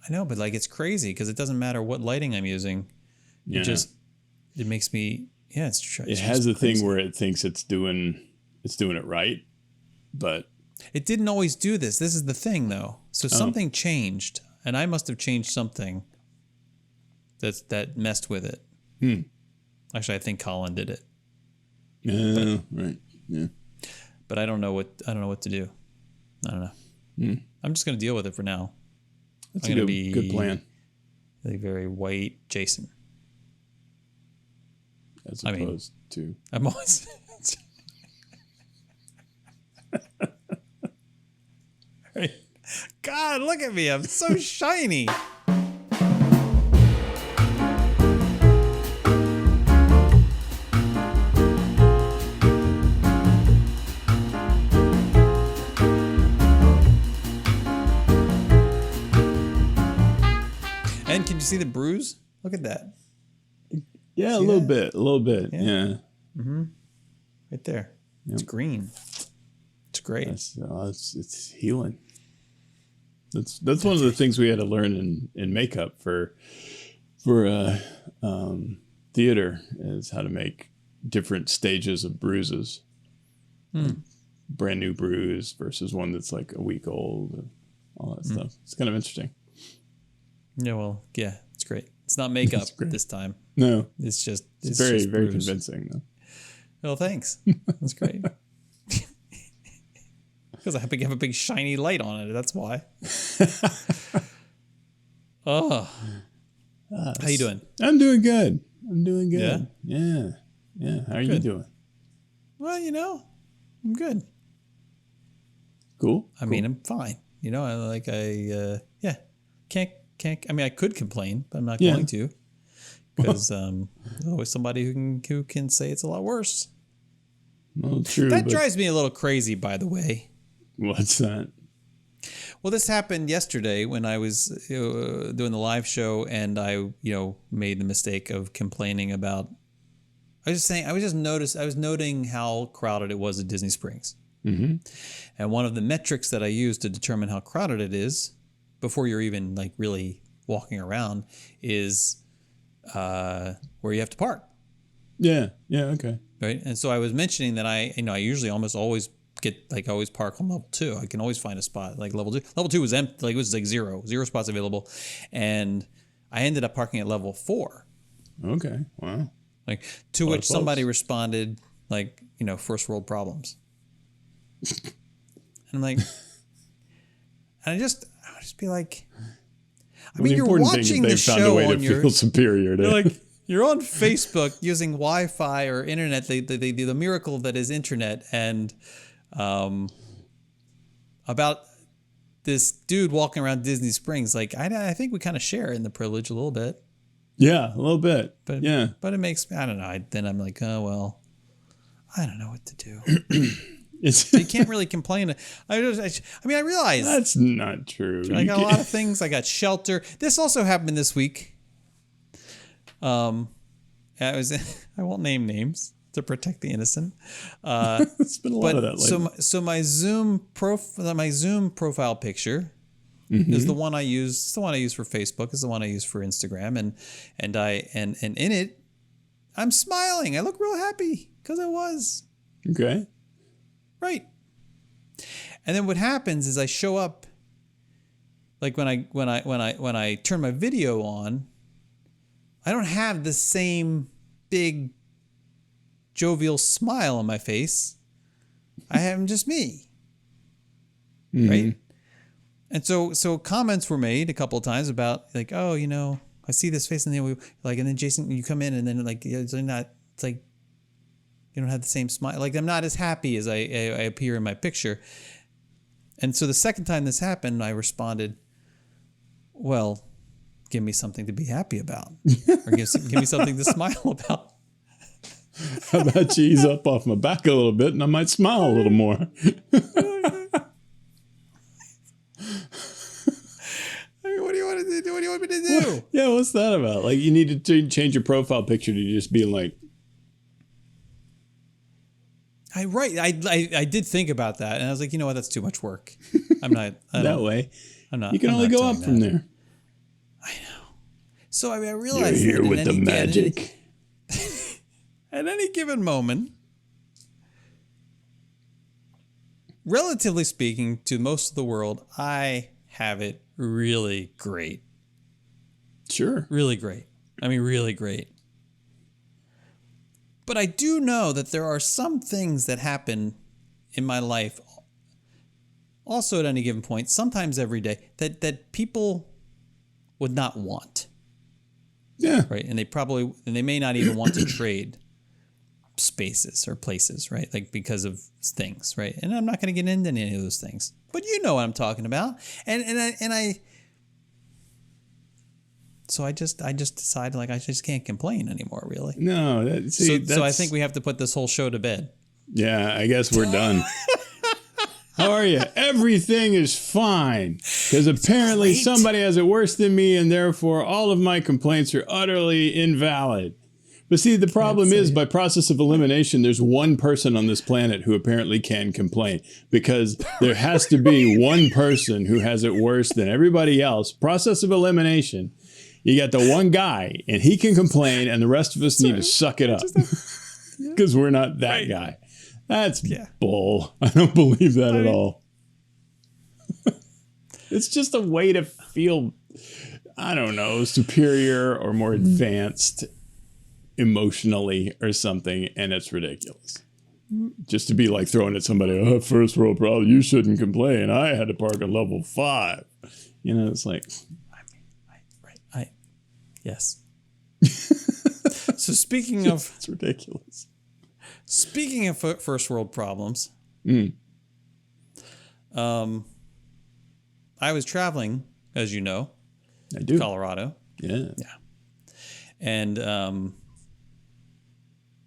I know, but like it's crazy because it doesn't matter what lighting I'm using. Yeah. It makes me, it has a thing where it thinks it's doing it right, but it didn't always do this. This is the thing though. So something changed and I must have changed something that messed with it. Actually, I think Colin did it. Right. Yeah. But I don't know what to do. I don't know. I'm just going to deal with it for now. That's a good plan. Like very white Jason. As opposed to... I'm always... God, look at me. I'm so shiny. And can you see the bruise? Look at that. Yeah, see a little bit. Yeah. Mm-hmm. Right there. Yep. It's green. It's great. It's healing. That's one of the things we had to learn in makeup for theater is how to make different stages of bruises. Brand new bruise versus one that's like a week old and all that stuff. It's kind of interesting. Yeah, well, yeah, it's great. It's not makeup this time. No. It's very, very bruise. convincing though. Well, thanks. That's great. Because I have a big shiny light on it. That's why. Oh. How you doing? I'm doing good. Yeah? Yeah. How are you doing? Well, I'm good. Cool. I mean, I'm fine. Can't. I mean, I could complain, but I'm not going to. Because there's always somebody who can say it's a lot worse. Well, true. That drives me a little crazy, by the way. What's that? Well, this happened yesterday when I was doing the live show, and I, made the mistake of complaining about. I was noting how crowded it was at Disney Springs, and one of the metrics that I use to determine how crowded it is, before you're even like really walking around, is where you have to park. Yeah. Okay. Right, and so I was mentioning that I usually almost always always park on level 2. I can always find a spot like level 2. Level 2 was empty, like it was like zero spots available, and I ended up parking at level 4. Okay, wow. Like to which somebody responded like, first world problems. And I'm like, and I would just be like, I mean, you're watching the show on your feel superior to. You're on Facebook using Wi-Fi or internet, the miracle that is internet, and about this dude walking around Disney Springs. Like, I think we kind of share in the privilege a little bit. Yeah, a little bit. But it makes me, I don't know. Then I'm like, oh, well, I don't know what to do. So you can't really complain. I realize that's not true. I got a lot of things. I got shelter. This also happened this week. I won't name names to protect the innocent. It's been a lot of that lately. So my Zoom profile picture is the one I use. It's the one I use for Facebook. It's the one I use for Instagram. And in it, I'm smiling. I look real happy because I was. Okay. Right. And then what happens is I show up. Like when I turn my video on, I don't have the same big jovial smile on my face. I am just me. Right? And so comments were made a couple of times about like, oh, I see this face and then and then Jason, you come in and then like it's like you don't have the same smile. Like I'm not as happy as I appear in my picture. And so the second time this happened, I responded, well, give me something to be happy about, or give me something to smile about. How about you ease up off my back a little bit, and I might smile a little more. What do you want to do? What do you want me to do? Yeah, what's that about? Like you need to change your profile picture to just be like. I did think about that, and I was like, you know what? That's too much work. I'm not. That way. I'm not. You can only go up from there. So I mean, I You're realize here that with the magic. at any given moment, relatively speaking to most of the world, I have it really great. Sure. Really great. I mean, really great. But I do know that there are some things that happen in my life, also at any given point, sometimes every day, that people would not want. Yeah. Right. And they may not even want to trade spaces or places, right? Like because of things, right? And I'm not going to get into any of those things, but you know what I'm talking about. So I just decided like I just can't complain anymore, really. No, So I think we have to put this whole show to bed. Yeah, I guess we're done. How are you? Everything is fine. Because apparently somebody has it worse than me, and therefore all of my complaints are utterly invalid. But see, the problem is, by process of elimination, there's one person on this planet who apparently can complain. Because there has to be one person who has it worse than everybody else. Process of elimination. You got the one guy, and he can complain, and the rest of us need to suck it up. Because we're not that guy. That's bull. I don't believe that at all. It's just a way to feel, I don't know, superior or more advanced emotionally or something, and it's ridiculous. Just to be like throwing at somebody, oh, first world problem, you shouldn't complain. I had to park at level 5. You know, it's like... Yes. So speaking of... It's ridiculous. Speaking of first world problems, I was traveling, as you know, to Colorado. Yeah. And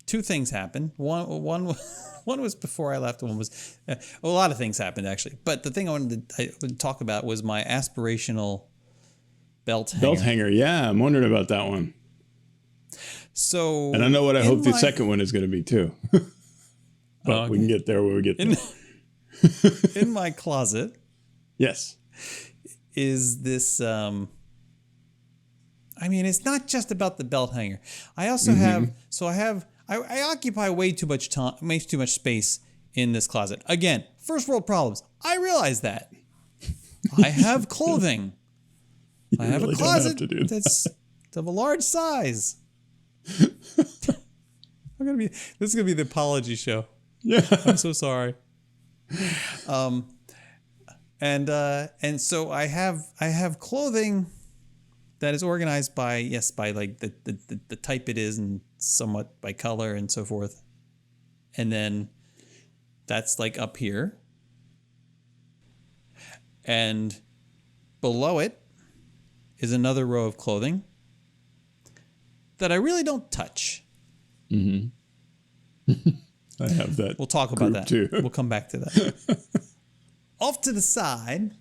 2 things happened. One was before I left. One was a lot of things happened actually. But the thing I wanted to talk about was my aspirational belt hanger. Belt hanger, yeah. I'm wondering about that one. So, and I know what I hope the second one is going to be too. But we can get there when we get there. In my closet, yes, is this. I mean, it's not just about the belt hanger. I also have. So I occupy way too much time, way too much space in this closet. Again, first world problems. I realize that. I have clothing. I have a closet that's of a large size. This is gonna be the apology show. Yeah, I'm so sorry. And so I have clothing that is organized by like the type it is and somewhat by color and so forth, and then that's like up here, and below it is another row of clothing that I really don't touch. I have that. We'll talk about that. Too. We'll come back to that. Off to the side,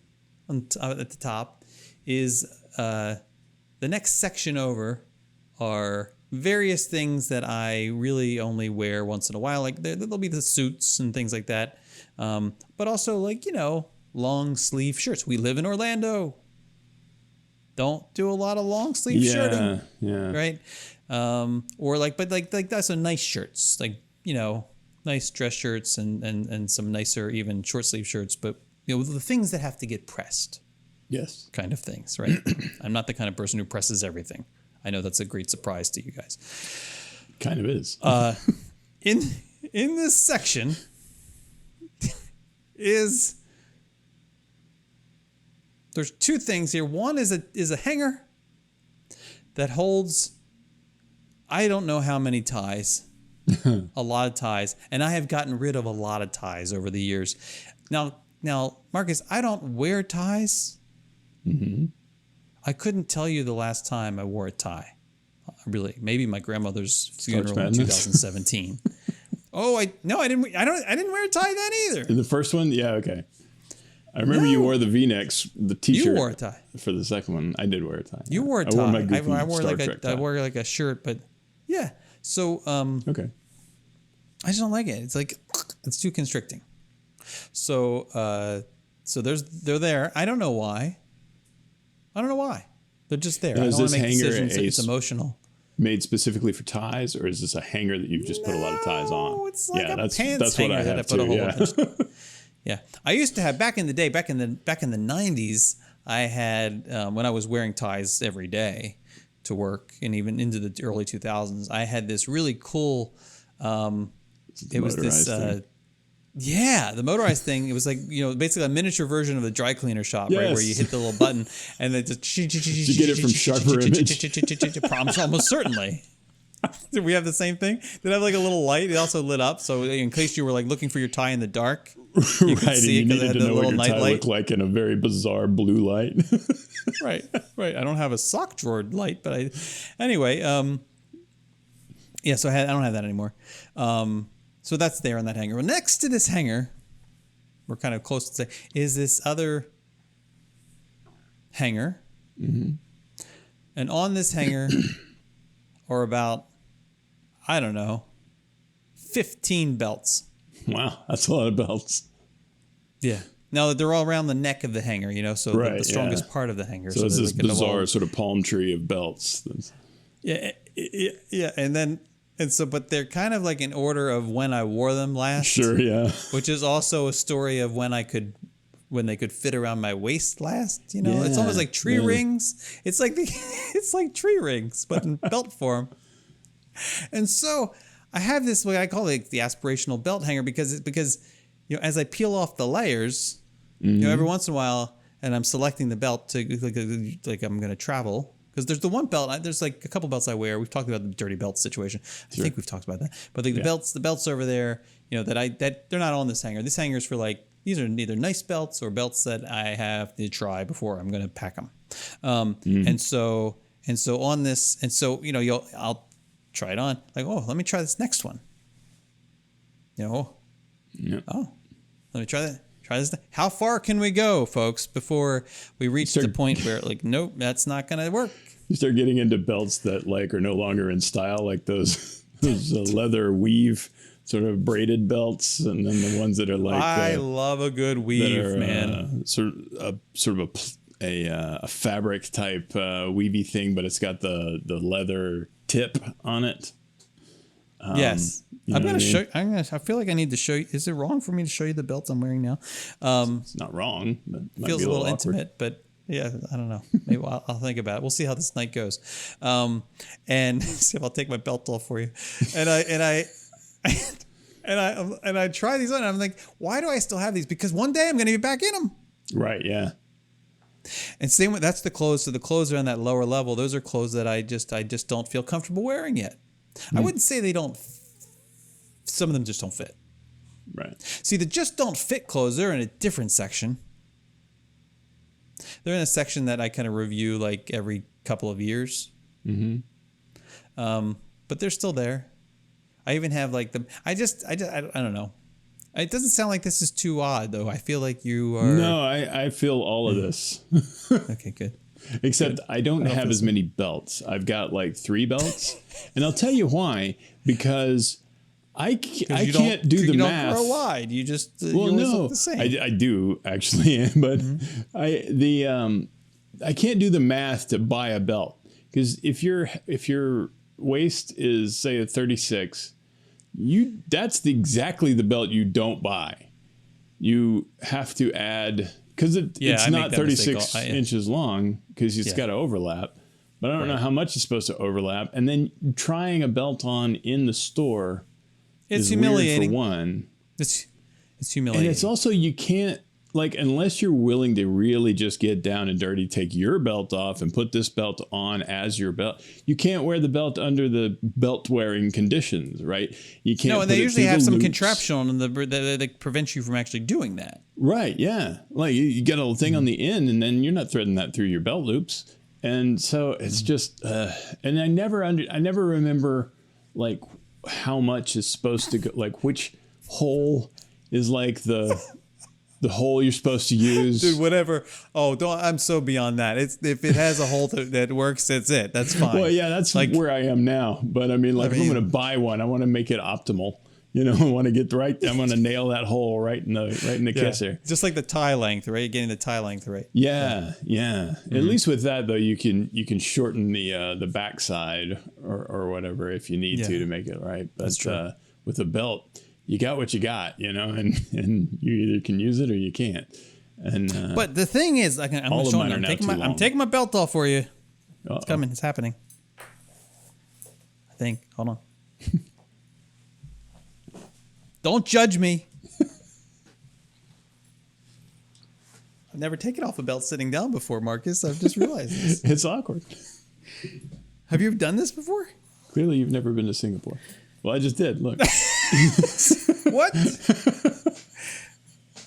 at the top, is the next section over are various things that I really only wear once in a while. Like there'll be the suits and things like that, but also like long sleeve shirts. We live in Orlando. Don't do a lot of long sleeve shirting. Yeah. Right. Or like that's some nice shirts, like, nice dress shirts and some nicer even short sleeve shirts, but the things that have to get pressed. Yes. Kind of things, right? I'm not the kind of person who presses everything. I know that's a great surprise to you guys. Kind of is. In this section there's 2 things here. One is a hanger that holds, I don't know how many ties, a lot of ties, and I have gotten rid of a lot of ties over the years. Now, Marcus, I don't wear ties. I couldn't tell you the last time I wore a tie. Really, maybe my grandmother's funeral in 2017. I didn't wear a tie then either. In the first one, yeah, okay. I remember you wore the V-necks, the T-shirt. You wore a tie. For the second one, I did wear a tie. You wore a tie. I wore my goofy I wore Star Trek tie. I wore like a shirt, but yeah. So okay. I just don't like it. It's like it's too constricting. So they're there. I don't know why. They're just there. Now, I is don't want this to make hanger decisions. It's emotional. made specifically for ties, or is this a hanger that you've just put a lot of ties on? It's like a that's pants what hanger I that I have put a too. whole Yeah. bunch. Yeah, I used to have back in the day, back in the 90s. I had when I was wearing ties every day to work, and even into the early 2000s, I had this really cool. It was this. The motorized thing. It was like, basically a miniature version of the dry cleaner shop, right? Where you hit the little button and then just Did you get it from Sharper Image? Promise, almost certainly. Did we have the same thing? Did it have like a little light? It also lit up, so in case you were like looking for your tie in the dark, you could Right, see and you it because it needed had to the know little what your night tie light. looked like in a very bizarre blue light. Right. I don't have a sock drawer light, but anyway. So I don't have that anymore. So that's there on that hanger. Well, next to this hanger, we're kind of close to say, is this other hanger. Mm-hmm. And on this hanger are about, I don't know, 15 belts. Wow, that's a lot of belts. Yeah. Now they're all around the neck of the hanger, so the strongest part of the hanger. So it's this bizarre sort of palm tree of belts. Yeah. But they're kind of like in order of when I wore them last. Sure, yeah. Which is also a story of when they could fit around my waist last. It's almost like tree rings. It's like it's like tree rings, but in belt form. And so I have this what I call it the aspirational belt hanger because as I peel off the layers, every once in a while, and I'm selecting the belt to like I'm going to travel. Because there's the one belt, there's like a couple belts I wear. We've talked about the dirty belt situation. I think we've talked about that. But the belts over there, that they're not on this hanger. This hanger is for like, these are either nice belts or belts that I have to try before I'm going to pack them. And so on this, I'll try it on. Like, oh, let me try this next one. Oh, let me try that. Try this. How far can we go, folks, before we reach the point where like, nope, that's not going to work. You start getting into belts that like are no longer in style, like those leather weave sort of braided belts, and then the ones that are like I love a good weave, man. Sort of a fabric type weavy thing, but it's got the leather tip on it. Yes. I'm going to show you. I feel like I need to show you. Is it wrong for me to show you the belts I'm wearing now? It's not wrong. But it might feels be a little awkward. intimate, but yeah, I don't know. Maybe I'll think about it. We'll see how this night goes. And see if I'll take my belt off for you. And I try these on and I'm like, why do I still have these? Because one day I'm going to be back in them. Right. Yeah. And same with, that's the clothes. So the clothes are on that lower level. Those are clothes that I just don't feel comfortable wearing yet. I wouldn't say they don't. Some of them just don't fit. Right. See, the just don't fit clothes, they're in a different section. They're in a section that I kind of review like every couple of years. Mm-hmm. But they're still there. I even have like them. I don't know. It doesn't sound like this is too odd, though. I feel like you are. No, I feel all of this. Okay, good. Except I don't have as many belts. I've got like 3 belts. And I'll tell you why. Because I can't do the math. You don't grow wide. You just well, you always no, look the same. I do actually, but I can't do the math to buy a belt, because if your waist is say a 36, that's exactly the belt you don't buy. You have to add, because it's not 36 inches long, because it's got to overlap. But I don't know how much it's supposed to overlap. And then trying a belt on in the store is humiliating. weird for one. It's humiliating. And it's also, you can't, like, unless you're willing to really just get down and dirty, take your belt off and put this belt on as your belt. You can't wear the belt under the belt wearing conditions, right? You can't. No, and they usually have some contraption on that prevents you from actually doing that. Right. Yeah. Like you get a little thing on the end, and then you're not threading that through your belt loops. And so it's just, and I never remember like how much is supposed to go, like which hole is like the hole you're supposed to use. Dude, whatever. Oh, I'm so beyond that. If it has a hole that works, that's it. That's fine. Well, yeah, that's like where I am now. But I mean, like if I'm going to buy one, I want to make it optimal. You know, I want to get right. I want to nail that hole right in the kisser. Just like the tie length, right? Getting the tie length right. Yeah. At least with that though, you can shorten the backside or whatever if you need to make it right. But That's true. With a belt, you got what you got, you know, and you either can use it or you can't. And but the thing is, I'm taking my belt off for you. Uh-oh. It's coming. It's happening. I think. Hold on. Don't judge me. I've never taken off a belt sitting down before, Marcus. I've just realized this. It's awkward. Have you ever done this before? Clearly, you've never been to Singapore. Well, I just did. Look. What?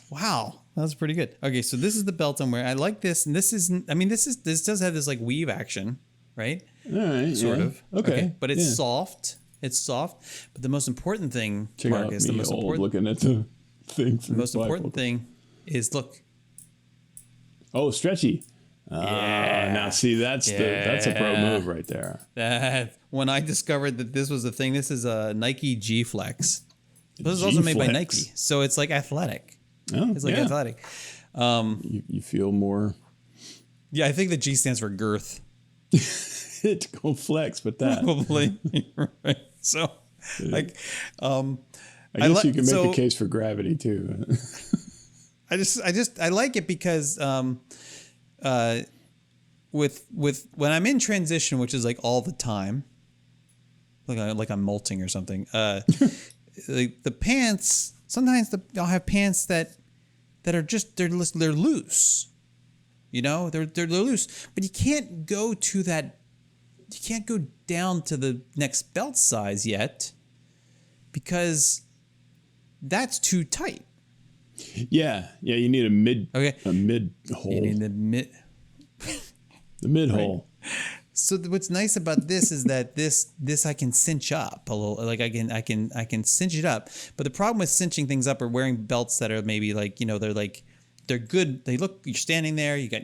Wow, that was pretty good. Okay, so this is the belt I'm wearing. I like this, and this does have this like weave action, right? All right. Sort of. Okay. But it's soft. It's soft. But the most important thing, Marcus, the most important looking at the thing. The most important thing is look. Oh, stretchy. Now see, that's a pro move right there. When I discovered that this was a thing, this is a Nike G Flex. This is also made by Nike, so it's like athletic. Oh, it's like athletic. You feel more. Yeah, I think the G stands for girth. Go flex with that. Probably. Right. So, like, I guess you can make a case for gravity too. I like it because with when I'm in transition, which is like all the time, like I'm molting or something. Like the pants, sometimes I'll have pants that are just they're loose. You know, they're loose, but you can't go to that. You can't go down to the next belt size yet because that's too tight. Yeah. You need a mid hole. You need the mid hole. So what's nice about this is that this I can cinch up a little. Like I can cinch it up. But the problem with cinching things up or wearing belts that are maybe like, you know, they're good. They look, you're standing there, you got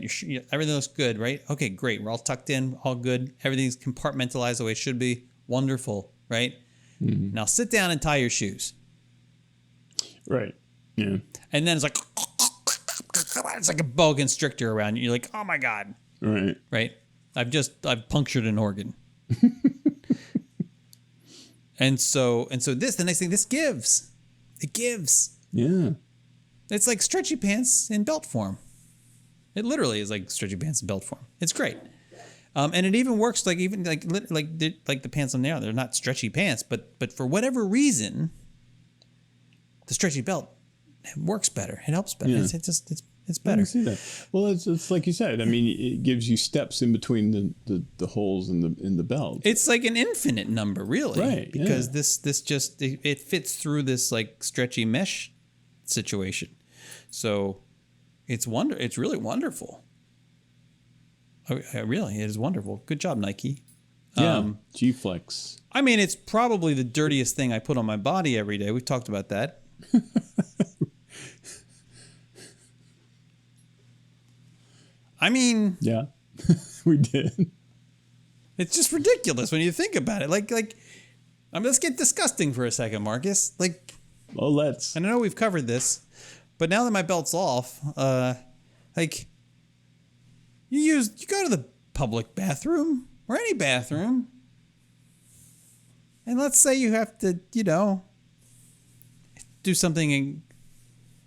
everything looks good, right? Okay, great. We're all tucked in, all good. Everything's compartmentalized the way it should be. Wonderful, right? Mm-hmm. Now sit down and tie your shoes. Right. Yeah. And then it's like a boa constrictor around you. You're like, oh my God. Right. Right. I've punctured an organ. and so the next thing, this gives. It gives. Yeah. It's like stretchy pants in belt form. It literally is like stretchy pants in belt form. It's great. And it even works like the pants on there. They're not stretchy pants, but for whatever reason, the stretchy belt works better. It helps better. Yeah. It's better. I see that. Well, it's like you said. I mean, it gives you steps in between the holes in the belt. It's like an infinite number, really. Right. Because this just it fits through this like stretchy mesh situation. So it's really wonderful. Really, it is wonderful. Good job, Nike. Yeah. G-Flex. I mean, it's probably the dirtiest thing I put on my body every day. We've talked about that. I mean, yeah, we did. It's just ridiculous when you think about it. Like, I mean, let's get disgusting for a second, Marcus. Like, well, let's. And I know we've covered this, but now that my belt's off, like, you go to the public bathroom or any bathroom, and let's say you have to, you know, do something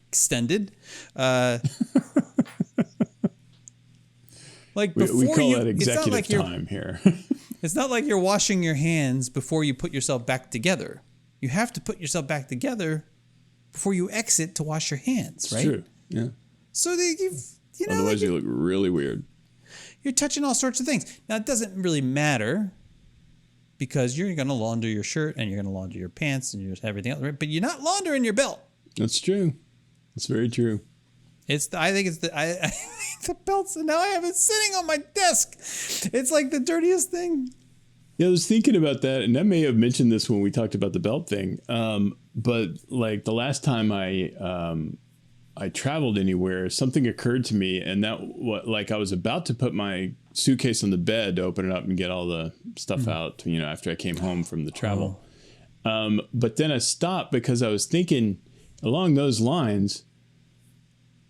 extended. Like we call that executive time here. It's not like you're washing your hands before you put yourself back together. You have to put yourself back together before you exit to wash your hands, right? True. Yeah. So you know, otherwise you look really weird. You're touching all sorts of things. Now it doesn't really matter because you're going to launder your shirt and you're going to launder your pants and everything else, right? But you're not laundering your belt. That's true. It's very true. I think the belts, and now I have it sitting on my desk. It's like the dirtiest thing. Yeah, I was thinking about that, and I may have mentioned this when we talked about the belt thing. But like the last time I traveled anywhere, something occurred to me, and I was about to put my suitcase on the bed to open it up and get all the stuff out, you know, after I came home from the travel. But then I stopped because I was thinking along those lines,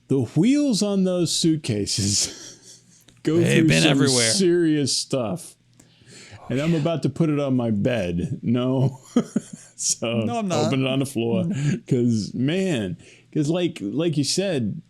the wheels on those suitcases go through some everywhere. serious stuff. And I'm about to put it on my bed. No. So No, I'm not. open it on the floor. Because, like you said,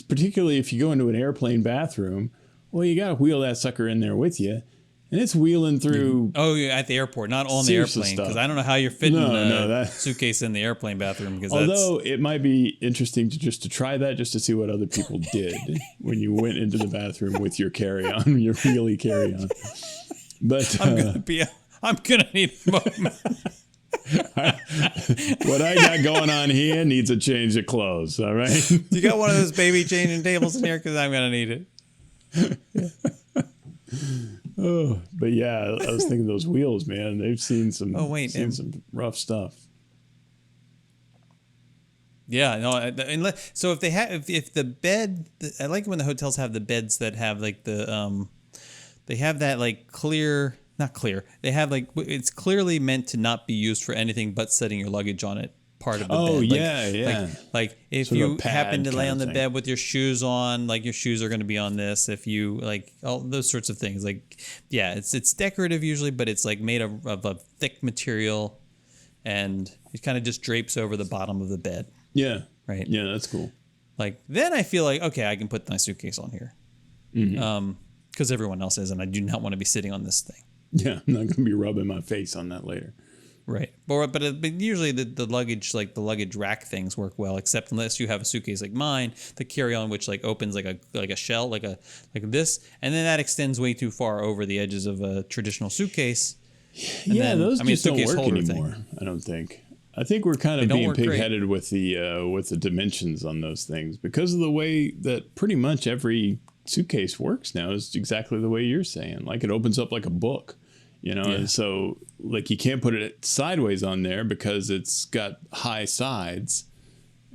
particularly if you go into an airplane bathroom, well, you got to wheel that sucker in there with you. And it's wheeling through. Oh, you're at the airport, not on the airplane. Because I don't know how you're fitting a suitcase in the airplane bathroom. Because although it might be interesting to try that just to see what other people did when you went into the bathroom with your carry-on, your wheelie carry-on. But I'm gonna need a moment. What I got going on here needs a change of clothes. All right. You got one of those baby changing tables in here because I'm gonna need it. Oh, but yeah, I was thinking those wheels, man. They've seen some. Some rough stuff. Yeah, no. So if they have, if the bed, I like when the hotels have the beds that have like the they have that like clear, not clear. They have like, it's clearly meant to not be used for anything but setting your luggage on it. Part of the bed. Oh, yeah. Like if sort you happen to lay on the bed with your shoes on, like your shoes are going to be on this. If you like all those sorts of things, like, yeah, it's decorative usually, but it's like made of a thick material, and it kind of just drapes over the bottom of the bed. Yeah. Right. Yeah, that's cool. Like then I feel like, okay, I can put my suitcase on here. Mm-hmm. Because everyone else is, and I do not want to be sitting on this thing. Yeah, I'm not going to be rubbing my face on that later. Right. But usually the luggage, like the luggage rack things work well, except unless you have a suitcase like mine, the carry-on, which like opens like a shell, like this, and then that extends way too far over the edges of a traditional suitcase. And yeah, then, those just don't work anymore. Thing. I don't think. I think we're kind of being pig-headed with the dimensions on those things because of the way that pretty much every suitcase works now is exactly the way you're saying. Like it opens up like a book. You know, and so like you can't put it sideways on there because it's got high sides,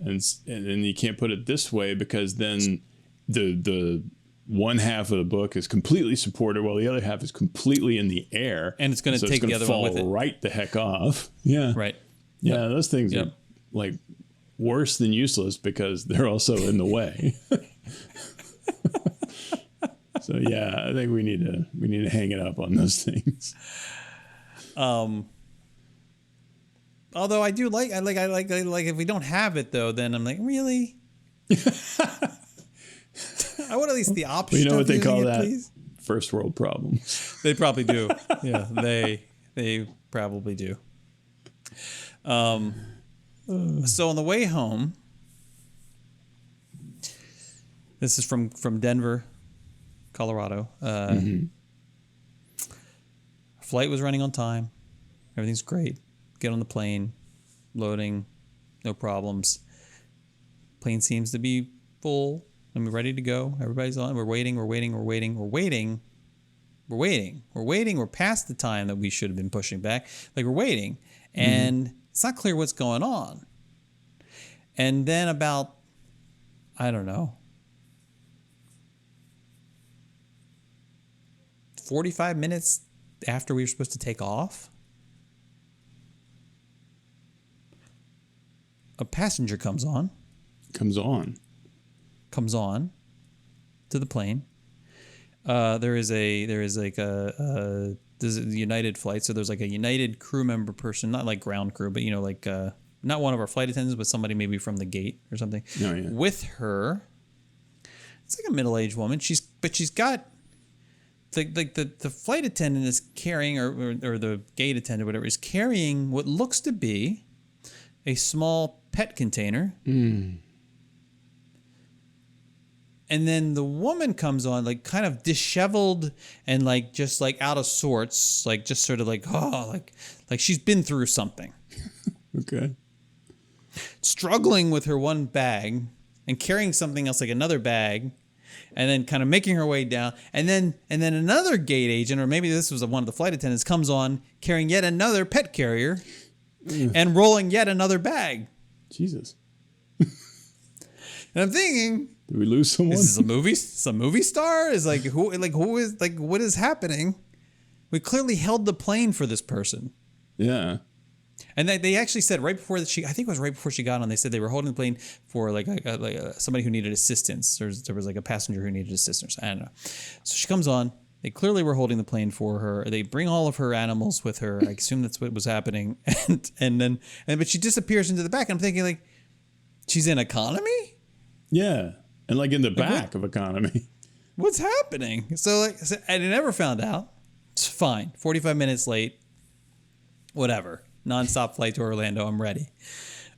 and then you can't put it this way because then the one half of the book is completely supported while the other half is completely in the air, and it's going to take the other one with it right the heck off. Yeah, right. Yeah, those things are like worse than useless because they're also in the way. So yeah, I think we need to hang it up on those things. Although I do like if we don't have it though, then I'm like, really? I want at least the option. Well, you know what they call it, that? Please? First world problems. They probably do. Yeah, they probably do. So on the way home, this is from Denver, Colorado. Flight was running on time. Everything's great. Get on the plane, loading, no problems. Plane seems to be full. I'm ready to go. Everybody's on. We're waiting. We're past the time that we should have been pushing back. Like we're waiting, and it's not clear what's going on. And then about, I don't know, 45 minutes after we were supposed to take off, a passenger comes on to the plane. There's a United flight, so there's like a United crew member person, not like ground crew, but like not one of our flight attendants, but somebody maybe from the gate or something. Oh, yeah. With her. It's like a middle-aged woman. She's got the flight attendant is carrying, or the gate attendant, whatever, is carrying what looks to be a small pet container. And then the woman comes on, like kind of disheveled and like just like out of sorts, like just sort of like, like she's been through something. Okay. Struggling with her one bag and carrying something else, like another bag, and then kind of making her way down. And then another gate agent, or maybe this was one of the flight attendants, comes on carrying yet another pet carrier and rolling yet another bag. Jesus. And I'm thinking, did we lose someone? Is this some movie star? Is who is what is happening? We clearly held the plane for this person. Yeah. And they actually said right before that I think it was right before she got on, they said they were holding the plane for somebody who needed assistance. There was like a passenger who needed assistance. I don't know. So she comes on. They clearly were holding the plane for her. They bring all of her animals with her. I assume that's what was happening. But she disappears into the back. And I'm thinking like, she's in economy? Yeah. And like in the back of economy. What's happening? So I never found out. It's fine. 45 minutes late. Whatever. Nonstop flight to Orlando. I'm ready.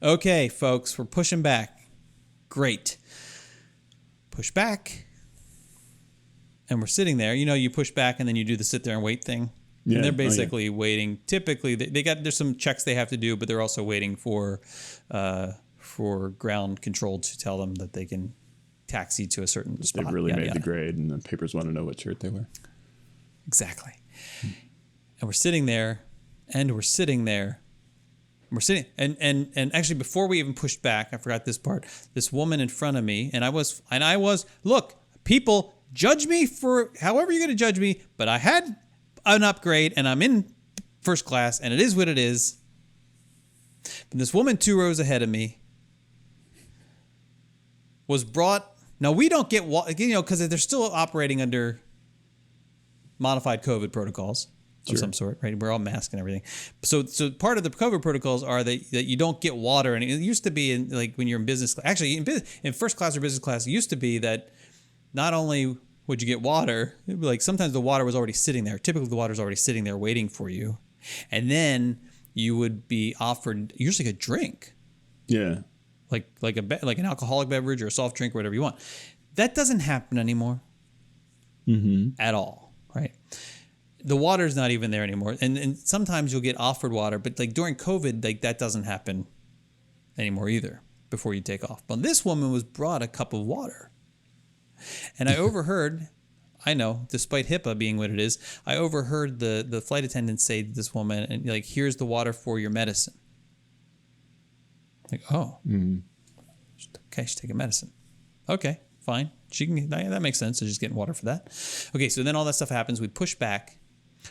Okay, folks, we're pushing back. Great. Push back. And we're sitting there. You know, you push back and then you do the sit there and wait thing. Yeah. And they're basically waiting. Typically, there's some checks they have to do, but they're also waiting for ground control to tell them that they can taxi to a certain spot. They've really made the grade, and the papers want to know what shirt they wear. Exactly. And we're sitting there, and we're sitting there. We're sitting, and actually, before we even pushed back, I forgot this part. This woman in front of me, and I was, look, people, judge me for however you're going to judge me, but I had an upgrade, and I'm in first class, and it is what it is. But this woman 2 rows ahead of me was brought. Now, we don't get, because they're still operating under modified COVID protocols of some sort, right? We're all masked and everything. So part of the COVID protocols are that you don't get water. And it used to be when you're in business class. Actually, in first class or business class, it used to be that not only would you get water, like sometimes the water was already sitting there. Typically, the water's already sitting there waiting for you. And then you would be offered usually a drink. Yeah. Like an alcoholic beverage or a soft drink or whatever you want. That doesn't happen anymore at all, right? The water's not even there anymore. And sometimes you'll get offered water, but like during COVID, like that doesn't happen anymore either before you take off. But this woman was brought a cup of water. And I overheard, I know, despite HIPAA being what it is, I overheard the flight attendant say to this woman, and like, here's the water for your medicine. Like, oh, okay, she's taking medicine. Okay, fine. She can. That makes sense. So she's getting water for that. Okay, so then all that stuff happens. We push back.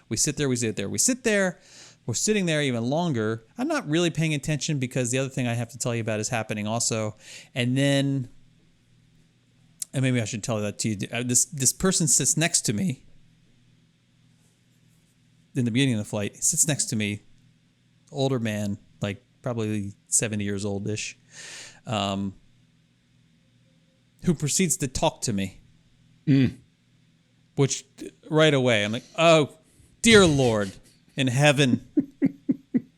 We sit there. We sit there. We sit there. We're sitting there even longer. I'm not really paying attention because the other thing I have to tell you about is happening also. And then, and maybe I should tell that to you. This person sits next to me in the beginning of the flight. He sits next to me, older man, like probably 70 years old-ish, who proceeds to talk to me. Which right away, I'm like, oh, dear Lord in heaven,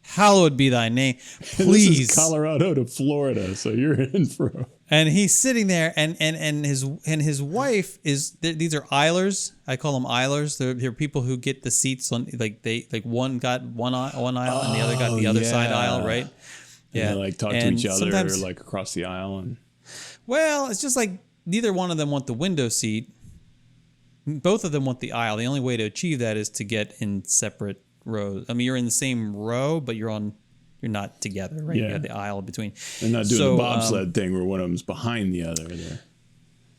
hallowed be thy name. Please. This is Colorado to Florida, so you're in for. And he's sitting there, and his wife is. These are aislers. I call them aislers. They're people who get the seats on one got one aisle and the other got the other side aisle, right? Yeah, and they talk to each other like across the aisle. And well, it's just like neither one of them want the window seat. Both of them want the aisle. The only way to achieve that is to get in separate rows. I mean, you're in the same row, but you're not together, right? Yeah. You got the aisle between. They're not doing the bobsled thing where one of them's behind the other.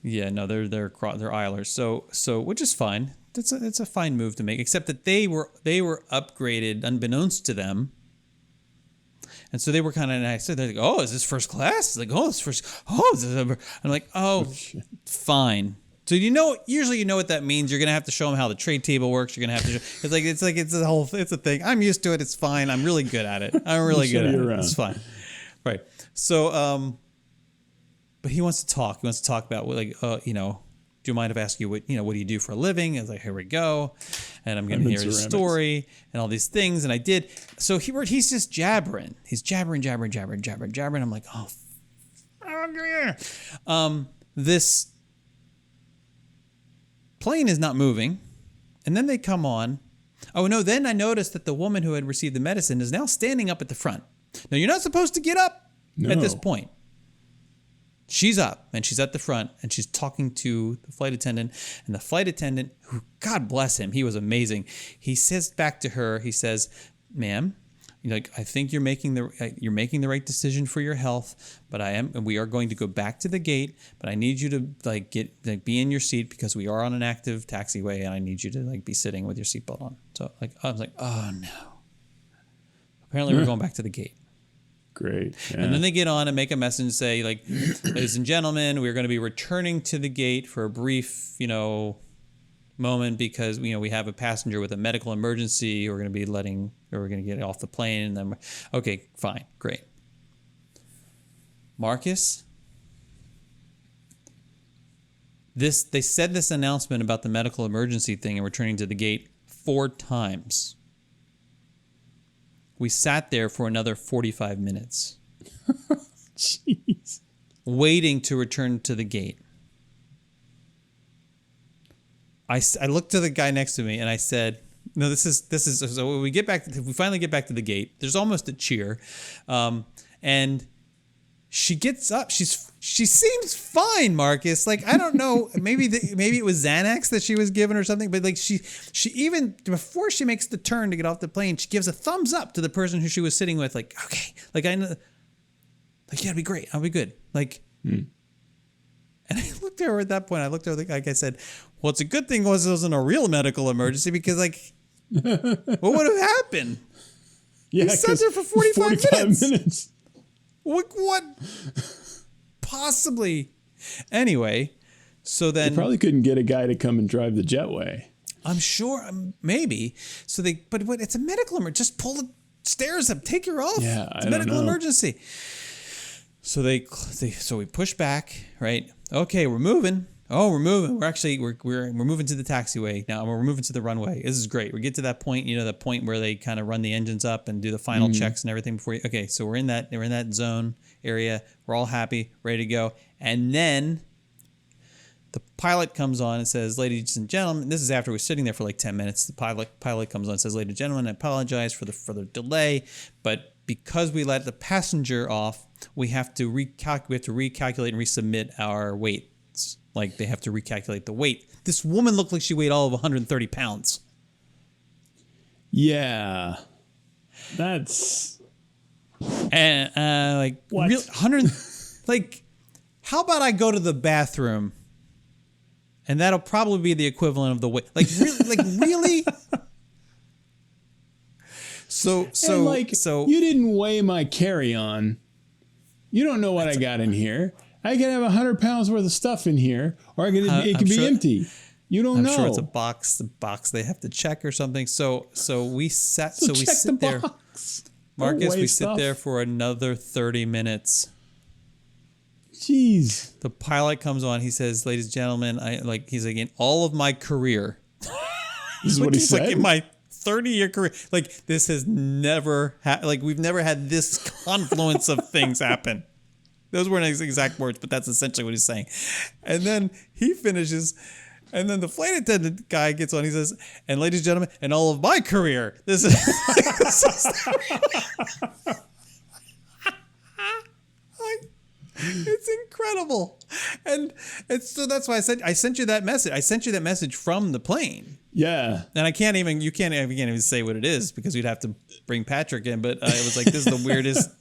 Yeah, no, they're aislers. So which is fine. It's a fine move to make, except that they were upgraded unbeknownst to them. And so they were kind of nice. So they're like, "Oh, is this first class?" It's like, "Oh, it's first. Oh, is this ever?" I'm like, "Oh, fine." So usually you know what that means. You're gonna have to show them how the trade table works. You're gonna have to. It's a thing. I'm used to it. It's fine. I'm really good at it. I'm really good at it. It's fine. Right. So, but he wants to talk. He wants to talk about do you mind if I ask you what do you do for a living? It's like, here we go, and I'm gonna hear his story and all these things, and I did. So he's just jabbering. He's jabbering. I'm like, this plane is not moving. And then they come on. Oh, no, then I noticed that the woman who had received the medicine is now standing up at the front. Now, you're not supposed to get up at this point. She's up, and she's at the front, and she's talking to the flight attendant. And the flight attendant, who, God bless him, he was amazing. He says back to her, he says, "Ma'am, I think you're making the right decision for your health, but we are going to go back to the gate, but I need you to be in your seat because we are on an active taxiway, and I need you to be sitting with your seatbelt on." So I was like, oh no. Apparently, we're going back to the gate. Great. Yeah. And then they get on and make a message and say, like, ladies and gentlemen, we're going to be returning to the gate for a brief, moment because, we have a passenger with a medical emergency. We're going to get off the plane. And then, okay, fine, great. Marcus, they said this announcement about the medical emergency thing and returning to the gate 4 times. We sat there for another 45 minutes. Jeez. Waiting to return to the gate. I looked to the guy next to me and I said, no, this is, so when we finally get back to the gate, there's almost a cheer. And she gets up. She seems fine, Marcus. Like, I don't know. Maybe it was Xanax that she was given or something. But like she even before she makes the turn to get off the plane, she gives a thumbs up to the person who she was sitting with. Like, okay, like I know, like yeah, it'll be great. I'll be good. Like, and I looked at her at that point. I looked at her like I said, well, it's a good thing it wasn't a real medical emergency because like, what would have happened? Yeah, he sat there for 45 minutes. What? Possibly. Anyway, so then... They probably couldn't get a guy to come and drive the jetway. I'm sure. Maybe. So but it's a medical emergency. Just pull the stairs up. Take her off. Yeah, it's a medical emergency. So so we push back, right? Okay, we're moving. Oh, we're moving. We're moving to the taxiway now. We're moving to the runway. This is great. We get to that point, the point where they kind of run the engines up and do the final checks and everything before you. Okay, so we're in that zone area. We're all happy, ready to go. And then the pilot comes on and says, "Ladies and gentlemen," this is after we're sitting there for like 10 minutes. The pilot comes on and says, "Ladies and gentlemen, I apologize for the delay, but because we let the passenger off, we have to recalculate and resubmit our weight." Like they have to recalculate the weight. This woman looked like she weighed all of 130 pounds. Yeah, that's and like what? 100. Like, how about I go to the bathroom, and that'll probably be the equivalent of the weight. Like really. So you didn't weigh my carry-on. You don't know what I got in here. I can have 100 pounds worth of stuff in here, or it can be empty. You don't know. I'm sure it's a box. The box they have to check or something. So we sat. So we check sit the there. Box. Marcus, we sit there for another 30 minutes. Jeez. The pilot comes on. He says, "Ladies and gentlemen, he's like in all of my career." This is what he said. Like in my 30-year career, like this has never we've never had this confluence of things happen. Those weren't his exact words, but that's essentially what he's saying. And then he finishes, and then the flight attendant guy gets on. He says, "And ladies and gentlemen, in all of my career, this is." It's incredible, and so that's why I sent you that message. I sent you that message from the plane. Yeah, and you can't even say what it is because you'd have to bring Patrick in. But it was like, this is the weirdest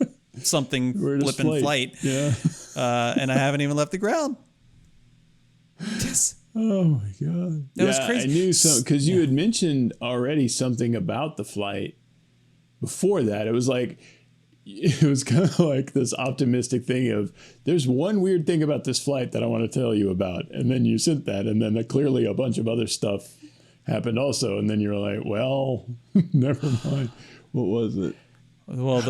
flipping flight. Yeah, and I haven't even left the ground. Yes. Oh my god, that was crazy. I knew some because you had mentioned already something about the flight before that. It was kind of like this optimistic thing of there's one weird thing about this flight that I want to tell you about. And then you sent that. And then clearly a bunch of other stuff happened also. And then you're like, well, never mind. What was it? Well,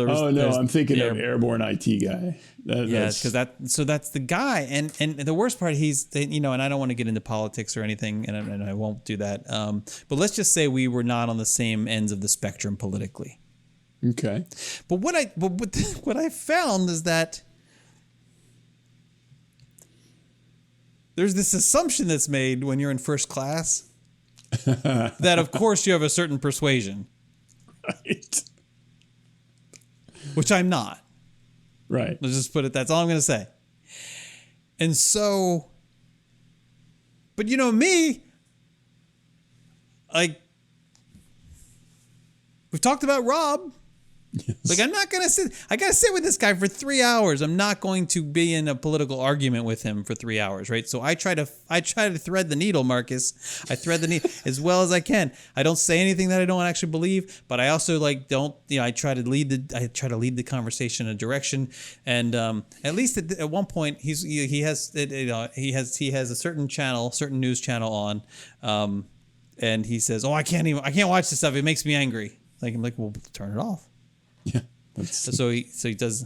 I'm thinking of Airborne IT guy. Because that's the guy. And the worst part, and I don't want to get into politics or anything, and I won't do that. But let's just say we were not on the same ends of the spectrum politically. Okay. But what I found is that there's this assumption that's made when you're in first class that of course you have a certain persuasion. Right. Which I'm not. Right. Let's just put it, that's all I'm going to say. And so, but me, like, we've talked about Rob. Yes. Like, I'm not going to sit. I got to sit with this guy for 3 hours. I'm not going to be in a political argument with him for 3 hours, right? So I try to thread the needle, Marcus. I thread the needle as well as I can. I don't say anything that I don't actually believe, but I also don't. I try to lead the conversation in a direction. And at least at one point, he has a certain news channel on, and he says, "Oh, I can't watch this stuff. It makes me angry." Like, I'm like, "Well, turn it off." Yeah. So he does.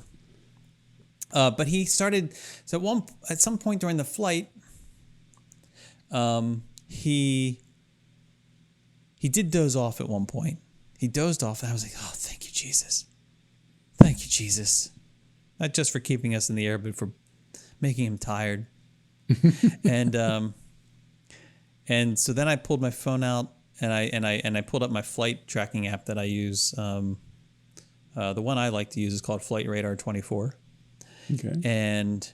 But he started. So at some point during the flight, he did doze off at one point. He dozed off, and I was like, "Oh, thank you, Jesus! Thank you, Jesus! Not just for keeping us in the air, but for making him tired." And so then I pulled my phone out, and I pulled up my flight tracking app that I use. The one I like to use is called Flight Radar 24. Okay. And,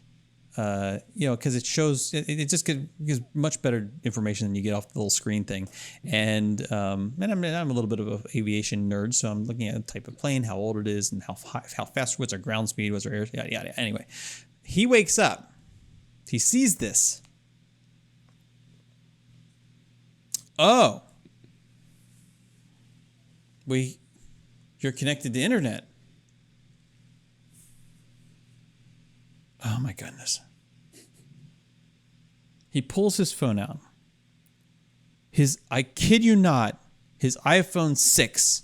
because it shows, it just gives much better information than you get off the little screen thing. And I'm a little bit of an aviation nerd, so I'm looking at the type of plane, how old it is, and how fast, what's our ground speed, what's our air, yada, yada. Anyway, he wakes up. He sees this. Oh. You're connected to internet. Oh my goodness. He pulls his phone out. I kid you not, his iPhone 6.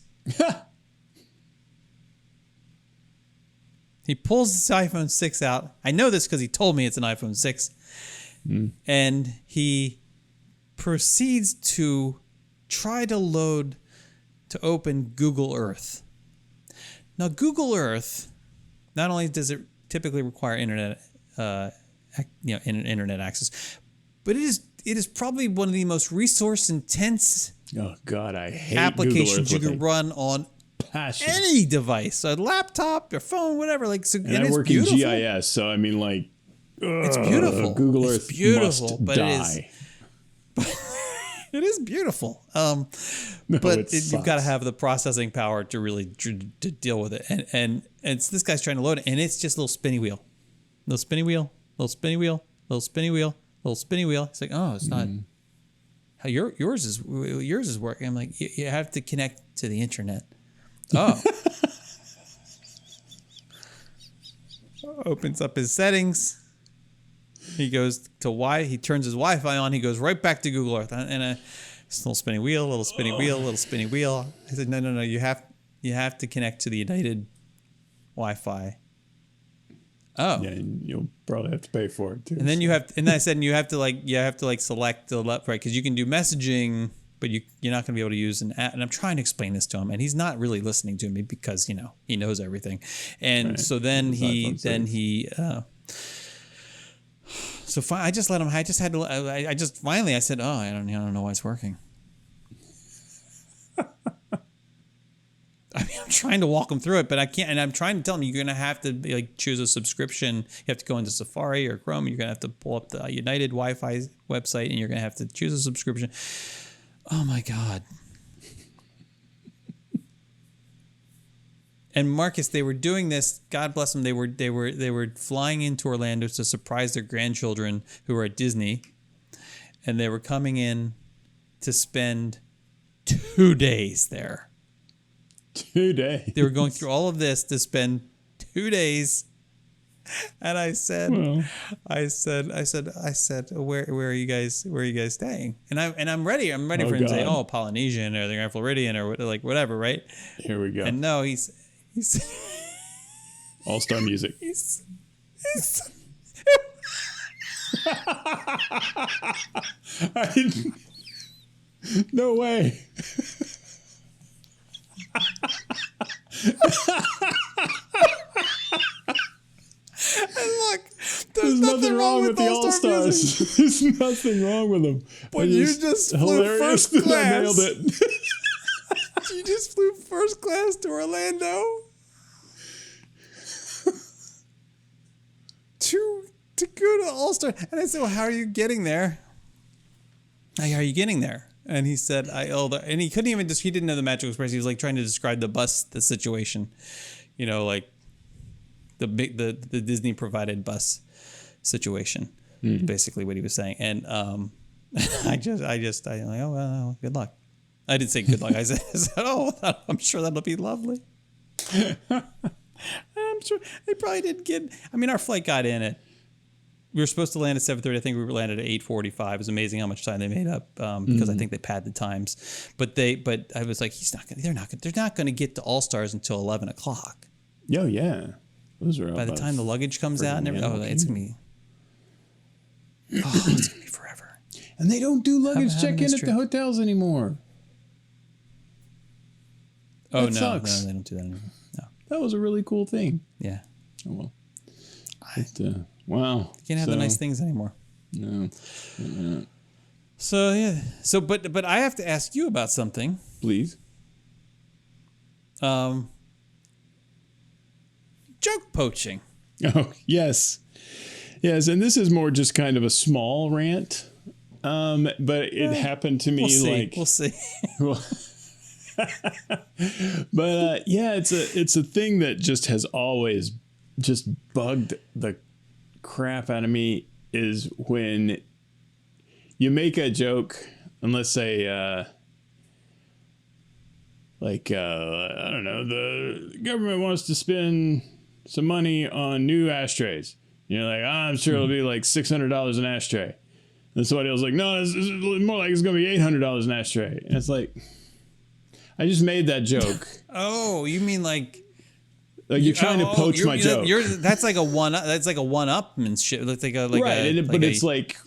He pulls his iPhone 6 out. I know this because he told me it's an iPhone 6. And he proceeds to try to open Google Earth. Now, Google Earth, not only does it typically require internet access, but it is probably one of the most resource intense I hate applications you Google Earth can run on passion. any device, a laptop, your phone, whatever. Like, so, and I work in GIS, so I mean, like, it's beautiful. Google it's beautiful, beautiful, must but die. It is beautiful. You've got to have the processing power to really to deal with it. And it's, this guy's trying to load it, and it's just a little spinny wheel. Little spinny wheel, little spinny wheel, little spinny wheel, little spinny wheel. It's like, oh, it's not. How yours is working. I'm like, you have to connect to the internet. Oh. Opens up his settings. He goes to he turns his Wi-Fi on. He goes right back to Google Earth, and a little spinny wheel, little spinny wheel, little spinny wheel. I said, no. You have to connect to the United Wi-Fi. Oh, yeah, and you'll probably have to pay for it too. And then you have to select the left, right, because you can do messaging, but you're not going to be able to use an app. And I'm trying to explain this to him, and he's not really listening to me because he knows everything. And right. So then So I just let him. I just had to. Finally I said, "Oh, I don't know why it's working." I mean, I'm trying to walk him through it, but I can't. And I'm trying to tell him, you're going to have to choose a subscription. You have to go into Safari or Chrome. You're going to have to pull up the United Wi-Fi website, and you're going to have to choose a subscription. Oh my God. And Marcus, they were doing this. God bless them. They were flying into Orlando to surprise their grandchildren who were at Disney, and they were coming in to spend 2 days there. 2 days. They were going through all of this to spend 2 days. And I said, where are you guys staying? And I'm ready. I'm ready for him to say, oh, Polynesian or the Grand Floridian or like whatever, right? Here we go. And no, he's all-star music. No way. And look, there's nothing wrong with the All-Stars. There's nothing wrong with them. But you just flew first class. I nailed it. You just flew first class to Orlando to go to All-Star. And I said, well, how are you getting there? How are you getting there? And he said, and he couldn't even he didn't know the Magical Express. He was like trying to describe the situation, like the Disney provided bus situation, basically what he was saying. And I like, oh, well, good luck. I didn't say good luck. I said, oh, I'm sure that'll be lovely. I'm sure they probably didn't get, our flight got in at, we were supposed to land at 7:30. I think we landed at 8:45. It was amazing how much time they made up because I think they padded the times. But I was like, they're not going to get to All Stars until 11 o'clock. Oh yeah, those are by the time the luggage comes out and everything. It's gonna be forever. And they don't do luggage check-in at the hotels anymore. Oh, that sucks. No, they don't do that anymore. No, that was a really cool thing. Yeah. Oh well. Wow. You can't have the nice things anymore. No. So yeah. So but I have to ask you about something. Please. Joke poaching. Oh yes. Yes, and this is more just kind of a small rant. But it happened to me we'll see. But yeah, it's a thing that just has always just bugged the crap out of me, is when you make a joke, and let's say I don't know, the government wants to spend some money on new ashtrays. You're like, I'm sure it'll be like $600 an ashtray. And somebody else is like, no, it's more like it's going to be $800 an ashtray. And it's like, I just made that joke. Oh, you mean like you're trying to poach my joke. That's like a one-upmanship. That's it's like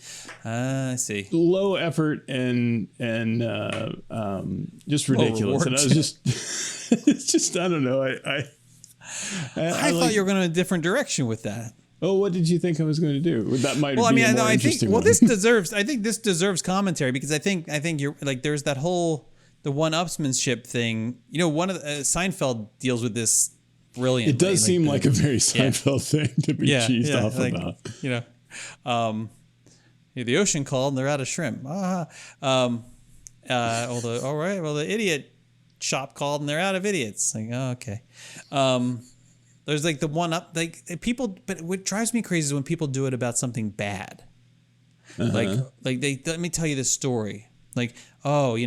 I see, low effort and just ridiculous. And I was just, it's just, I don't know. I thought you were going in a different direction with that. Oh, what did you think I was going to do? That might be a more interesting one. This deserves commentary, because I think you're like, there's that whole the one-upsmanship thing. One of Seinfeld deals with this brilliantly. It does seem like a very Seinfeld thing to be cheesed off about. The ocean called and they're out of shrimp. The idiot shop called and they're out of idiots. Like, oh, okay. There's like the one up, like people, but what drives me crazy is when people do it about something bad. Like let me tell you this story. Like, oh,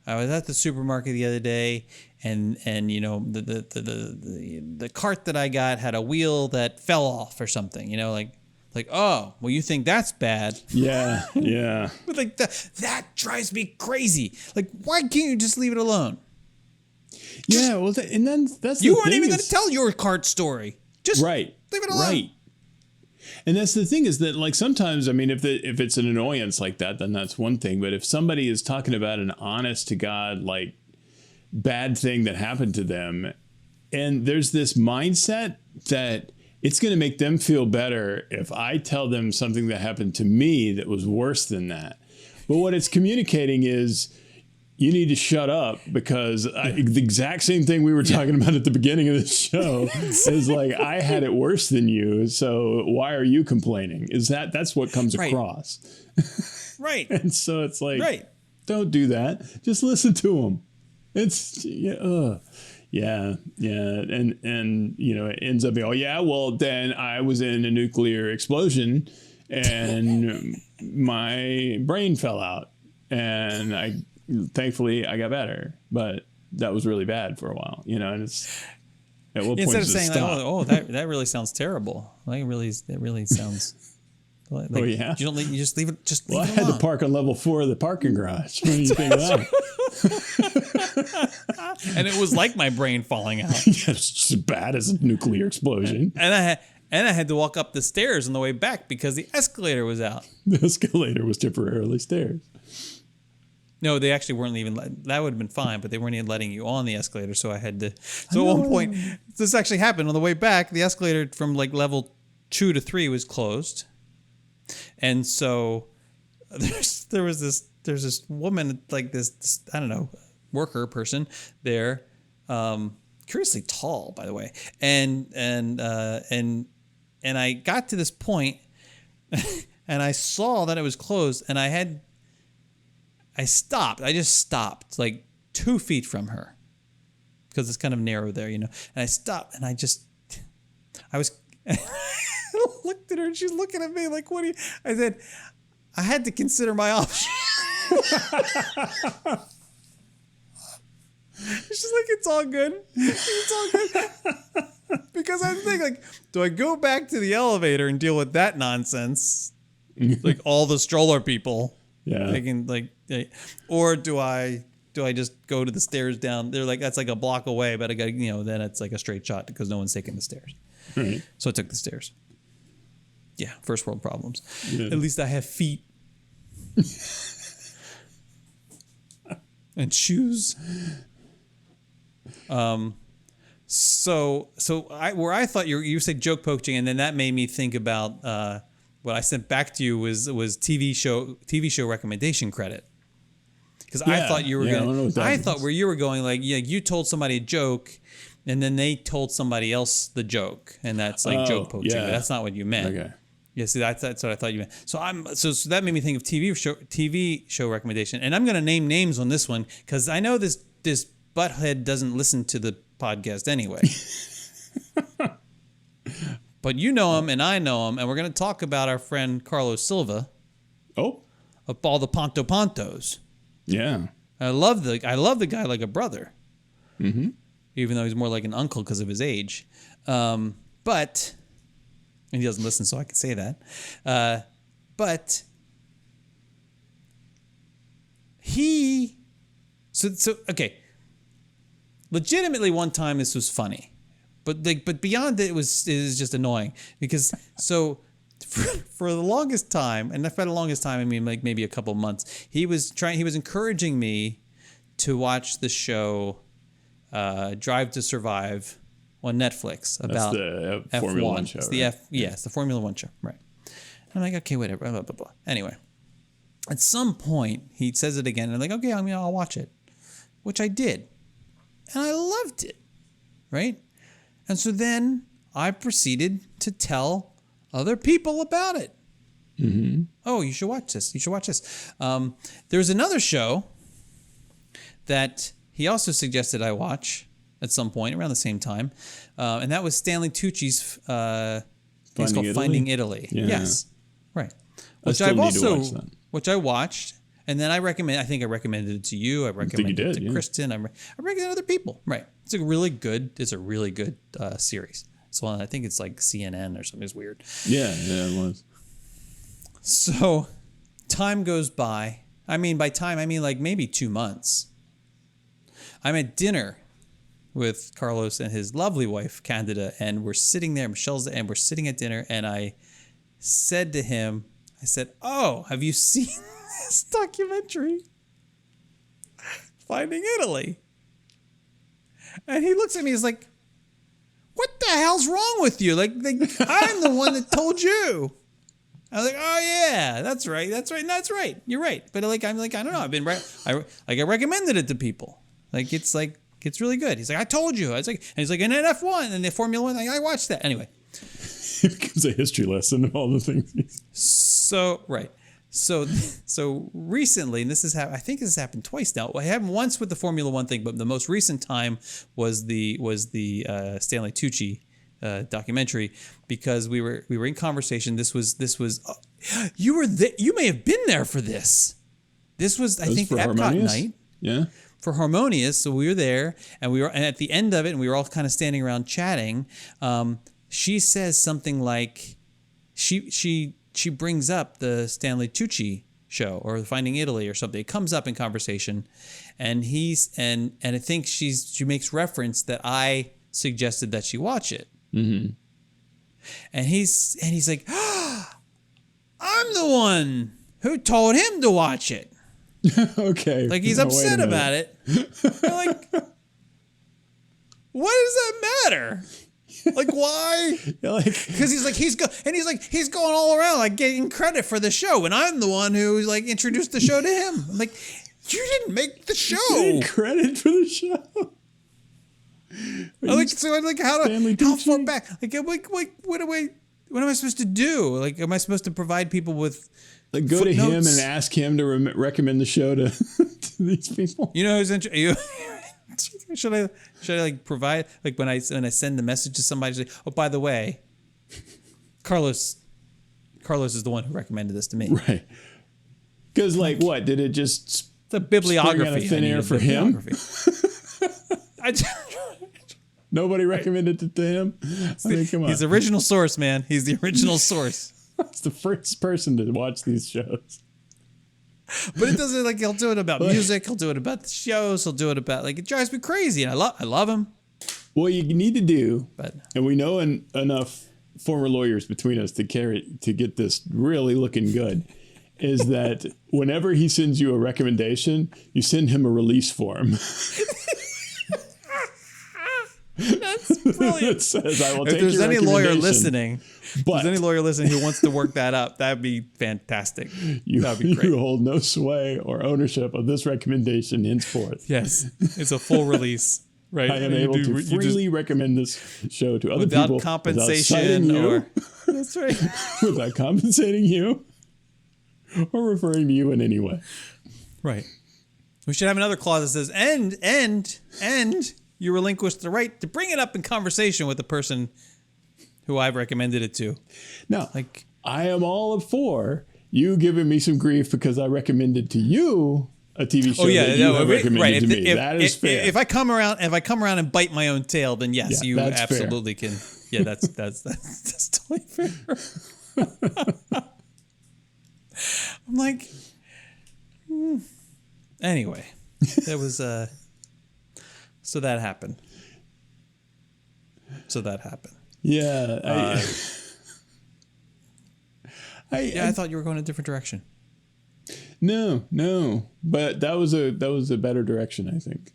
I was at the supermarket the other day, and the cart that I got had a wheel that fell off or something. Like, oh, well, you think that's bad? Yeah. But like that drives me crazy. Like, why can't you just leave it alone? And then that's you weren't even going to tell your cart story. Just leave it alone. Right. And that's the thing, is that like sometimes, if it's an annoyance like that, then that's one thing. But if somebody is talking about an honest to God, like bad thing that happened to them, and there's this mindset that it's going to make them feel better if I tell them something that happened to me that was worse than that. But what it's communicating is, you need to shut up, because the exact same thing we were talking about at the beginning of the show is like, I had it worse than you, so why are you complaining? That's what comes across. Right. And so it's like, don't do that. Just listen to them. It's And it ends up being, then I was in a nuclear explosion and my brain fell out, and thankfully I got better, but that was really bad for a while, and it's at what point instead of saying like, that really sounds terrible. Like it really sounds like, you just leave it leave it I had alone. to park on level 4 of the parking garage. What do you think of that? And it was like my brain falling out. It's just as bad as a nuclear explosion. And I had to walk up the stairs on the way back because the escalator was out. The escalator was temporarily stairs. No, they actually weren't even. That would have been fine, but they weren't even letting you on the escalator. So I had to. So at one point, this actually happened on the way back. The escalator from like level 2 to 3 was closed, and so there's this woman, like this I don't know, worker person there, curiously tall, by the way, and I got to this point, and I saw that it was closed, and I stopped. I just stopped like 2 feet from her because it's kind of narrow there, you know. And I stopped and I was I looked at her and she's looking at me like, what do you? I said, I had to consider my options. She's like, it's all good. It's all good. Because I think, like, do I go back to the elevator and deal with that nonsense? Like all the stroller people. Yeah. Or do I just go to the stairs down? They're like, that's like a block away, but I got, you know, then it's like a straight shot because no one's taking the stairs. Right. So I took the stairs. Yeah, first world problems. Yeah. At least I have feet. And shoes. So where I thought you said joke poaching, and then that made me think about what I sent back to you was TV show recommendation credit. Because I thought you were I thought where you were going, like, yeah, you told somebody a joke, and then they told somebody else the joke, and that's like joke poaching. Yeah. But that's not what you meant. Okay. Yeah, see, that's what I thought you meant. So that made me think of TV show recommendation, and I'm going to name names on this one because I know this butthead doesn't listen to the podcast anyway. But you know him and I know him, and we're going to talk about our friend Carlos Silva. Oh, of all the Pontos. Yeah. I love the guy like a brother. Mm-hmm. Even though he's more like an uncle because of his age. And he doesn't listen, so I can say that. But he... So okay. Legitimately, one time this was funny. But beyond it, it was just annoying. Because, so... For the longest time, and by the longest time I mean like maybe a couple months, he was encouraging me to watch the show Drive to Survive on Netflix about the F1. Formula 1 show. It's right? it's the Formula 1 show, right? I'm like, okay, whatever, blah, blah, blah. Anyway, at some point he says it again, and I'm like, okay, I'll watch it, which I did, and I loved it, right? And so then I proceeded to tell other people about it. Mm-hmm. Oh, you should watch this. You should watch this. There's another show that he also suggested I watch at some point around the same time, and that was Stanley Tucci's. It's called Finding Italy. Yeah. Yes, right. Which I watched, and then I recommended it to you. I recommended it to Kristen. I recommended other people. Right. It's a really good series. So I think it's like CNN or something. It's weird. Yeah, it was. So time goes by. I mean, by time, I mean like maybe 2 months. I'm at dinner with Carlos and his lovely wife, Candida, and we're sitting there, and we're sitting at dinner, and I said to him, oh, have you seen this documentary? Finding Italy. And he looks at me, he's like, what the hell's wrong with you? Like I'm the one that told you. I was like, oh yeah, that's right. You're right. But I don't know. I've been right. I recommended it to people. It's really good. He's like, I told you. I was like, and he's like, and then F1 and the Formula 1. I watched that anyway. It becomes a history lesson of all the things. So right. So recently, and I think this has happened twice now. Well, it happened once with the Formula 1 thing, but the most recent time was the Stanley Tucci documentary, because we were in conversation. This was you were there, you may have been there for this. This was I think Epcot night. Yeah. For Harmonious, so we were there, and at the end of it, and we were all kind of standing around chatting. She says something like, she brings up the Stanley Tucci show or Finding Italy or something. It comes up in conversation, and I think she makes reference that I suggested that she watch it. Mm-hmm. And he's like, oh, I'm the one who told him to watch it. Okay. Like he's upset about it. I'm like, what does that matter? Like why? Because he's going all around like getting credit for the show, and I'm the one who like introduced the show to him. I'm like, you didn't make the show. You didn't credit for the show. How far back? Like what do we? What am I supposed to do? Like, am I supposed to provide people with like go footnotes? to him and ask him to recommend the show to, to these people? You know who's interested? Should I like provide like when I send the message to somebody? Say, oh, by the way, Carlos is the one who recommended this to me. Right. Because like what did it just? It's a bibliography. Spring out of thin air for him. Nobody recommended it to him. I mean, come on. He's the original source, man. He's the original source. He's the first person to watch these shows. But it doesn't like he'll do it about music. He'll do it about the shows. He'll do it about like it drives me crazy, and I love him. What you need to do, but and we know enough former lawyers between us to get this really looking good, is that whenever he sends you a recommendation, you send him a release form. That's brilliant. It says, I will if take there's your any lawyer recommendation, listening, who wants to work that up, that'd be fantastic. That'd be great. You hold no sway or ownership of this recommendation henceforth. Yes, it's a full release. Right. I am able to freely recommend this show to other people without compensation or that's right. Without compensating you or referring to you in any way. Right. We should have another clause that says, and you relinquish the right to bring it up in conversation with the person who I've recommended it to. Now, like, I am all for you giving me some grief because I recommended to you a TV show that you have recommended to me. That is fair. If I come around and bite my own tail, then yes, you absolutely fair. can. Yeah, that's totally fair. I'm like, anyway, that was so that happened. Yeah. I thought you were going a different direction. No, but that was a better direction, I think.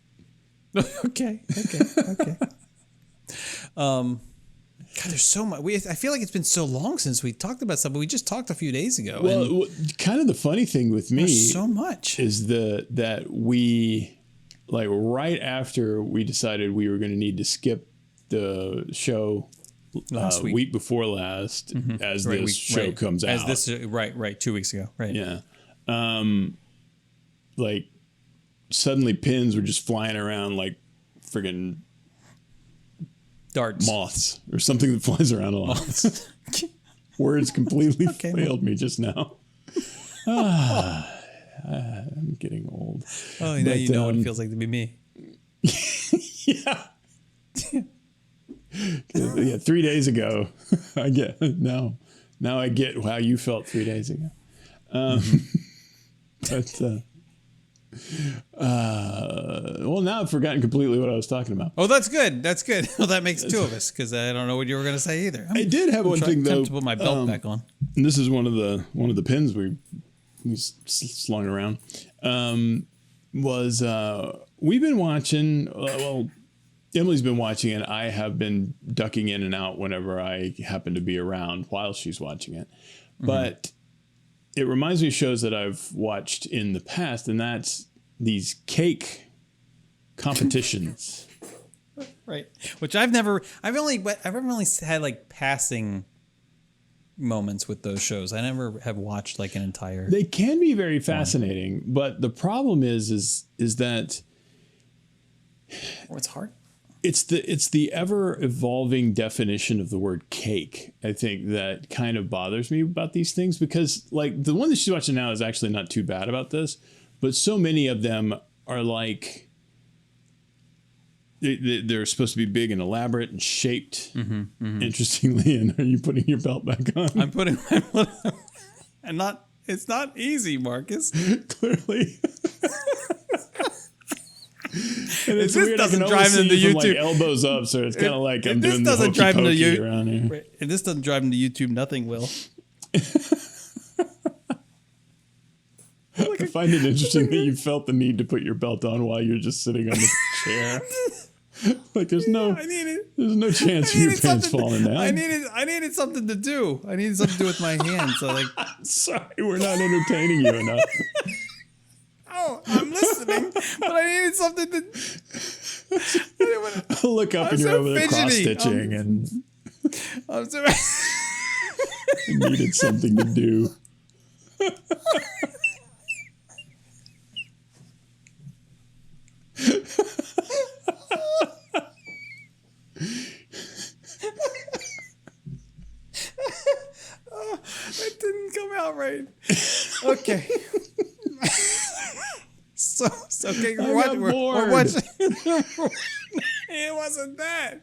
Okay. God, there's so much. I feel like it's been so long since we talked about something. We just talked a few days ago. Well, kind of the funny thing with me so much is that we, like, right after we decided we were going to need to skip the show last week before last, as this show comes out. As this, right, 2 weeks ago, right? Yeah. Like, suddenly pins were just flying around like friggin' darts, moths, or something that flies around a lot. Words completely failed me just now. I'm getting old. Oh, now you know what it feels like to be me. Yeah. Yeah, 3 days ago. I get now I get how you felt 3 days ago. But well, now I've forgotten completely what I was talking about. Oh, that's good. Well, that makes two of us because I don't know what you were going to say either. I did have one thing though. To put my belt back on. And this is one of the pins we slung around. We've been watching. Well, Emily's been watching it. I have been ducking in and out whenever I happen to be around while she's watching it. But it reminds me of shows that I've watched in the past, and that's these cake competitions. Right. Which I've only had like passing moments with those shows. I never have watched like an entire. They can be very fascinating, but the problem is that it's hard. It's the ever evolving definition of the word cake, I think, that kind of bothers me about these things, because like the one that she's watching now is actually not too bad about this, but so many of them are like they're supposed to be big and elaborate and shaped interestingly. And are you putting your belt back on? I'm putting and it's not easy, Marcus. Clearly. And it's this weird. doesn't drive into YouTube. Like elbows up, so it's kind of like I'm doing the hokey pokey around here. Right. If this doesn't drive into YouTube, nothing will. I find it interesting that you felt the need to put your belt on while you're just sitting on the chair. Like there's no chance of your pants falling down. I needed something to do. I needed something to do with my hands. So like, sorry, we're not entertaining you enough. Oh, I'm listening, but I needed something to. I'll look up and you're over there cross stitching and. I'm so. needed something to do. That didn't come out right. Okay. so okay, we're watching. It wasn't that.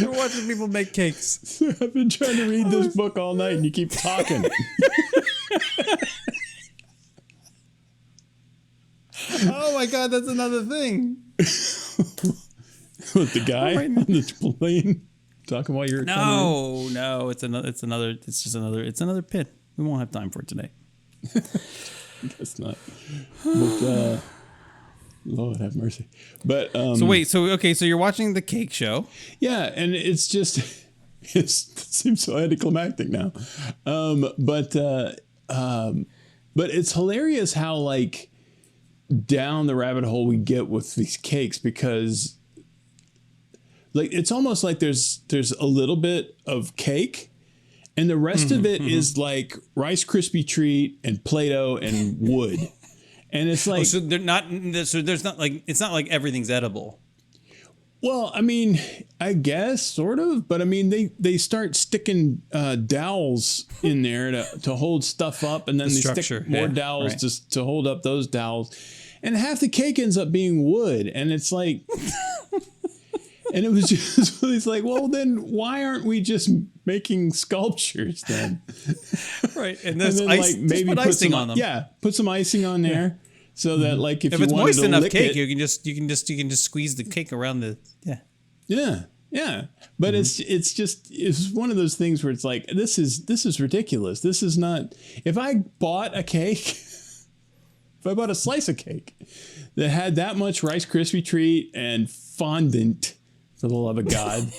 We're watching people make cakes. I've been trying to read this book all night, and you keep talking. Oh my God, that's another thing. With the guy on the plane talking while you're No, it's just another pit. We won't have time for it today. Guess not. But Lord have mercy. But so you're watching the cake show. Yeah, and it seems so anticlimactic now. But it's hilarious how like down the rabbit hole we get with these cakes, because like it's almost like there's a little bit of cake and the rest of it is like Rice Krispie treat and Play-Doh and wood. And it's like so there's not like, it's not like everything's edible. Well, I mean, I guess sort of, but I mean they start sticking dowels in there to hold stuff up, and then they stick more dowels to hold up those dowels, and half the cake ends up being wood, and it's like, and it was just it's like, well, then why aren't we just making sculptures then? Right, and then like maybe put icing some on them. Yeah, put some icing on there. Yeah. So that like if you it's wanted moist to enough lick cake, it, you can just squeeze the cake around the Yeah. But it's one of those things where it's like this is ridiculous. This is not. If I bought a cake, if I bought a slice of cake that had that much Rice Krispie treat and fondant, for the love of God,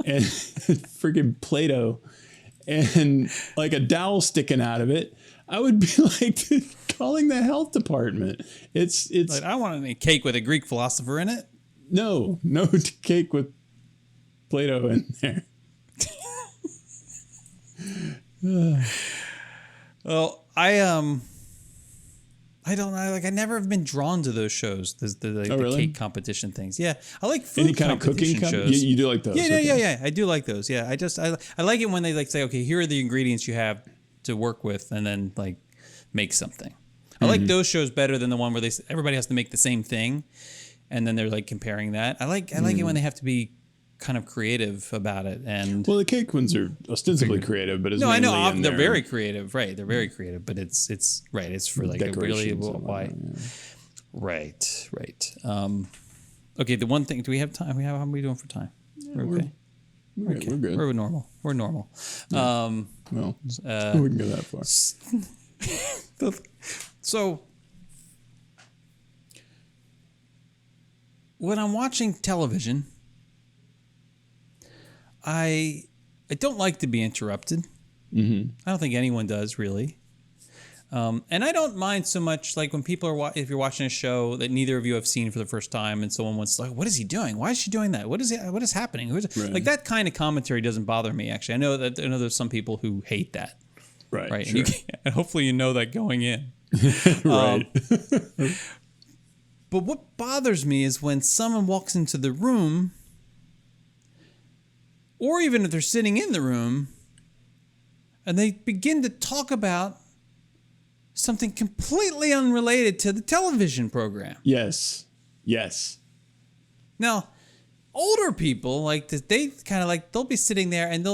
and freaking Play-Doh and like a dowel sticking out of it, I would be like calling the health department. It's like, I want a cake with a Greek philosopher in it. No cake with Play-Doh in there. Well, I don't know. Like, I never have been drawn to those shows. The cake competition things. Yeah, I like food. Any kind of cooking shows. You do like those? Yeah. I do like those. Yeah, I like it when they like say, okay, here are the ingredients you have to work with, and then like make something. I like those shows better than the one where everybody has to make the same thing, and then they're like comparing that. I like it when they have to be kind of creative about it. And well, the cake ones are ostensibly creative, but I know they're very creative, right? They're very creative, but it's right. It's for like a really why, right. Okay, the one thing. Do we have time? How are we doing for time? Yeah, we're okay. We're good. We're normal. Yeah. Well, we can go that far. So when I'm watching television, I don't like to be interrupted. I don't think anyone does, really. And I don't mind so much like when people are if you're watching a show that neither of you have seen for the first time, and someone wants like, what is he doing? Why is she doing that? What is happening? Like that kind of commentary doesn't bother me. Actually, I know there's some people who hate that. Right. Sure. And hopefully you know that going in. Right. But what bothers me is when someone walks into the room, or even if they're sitting in the room, and they begin to talk about something completely unrelated to the television program. Yes. Now, older people like they kind of like they'll be sitting there and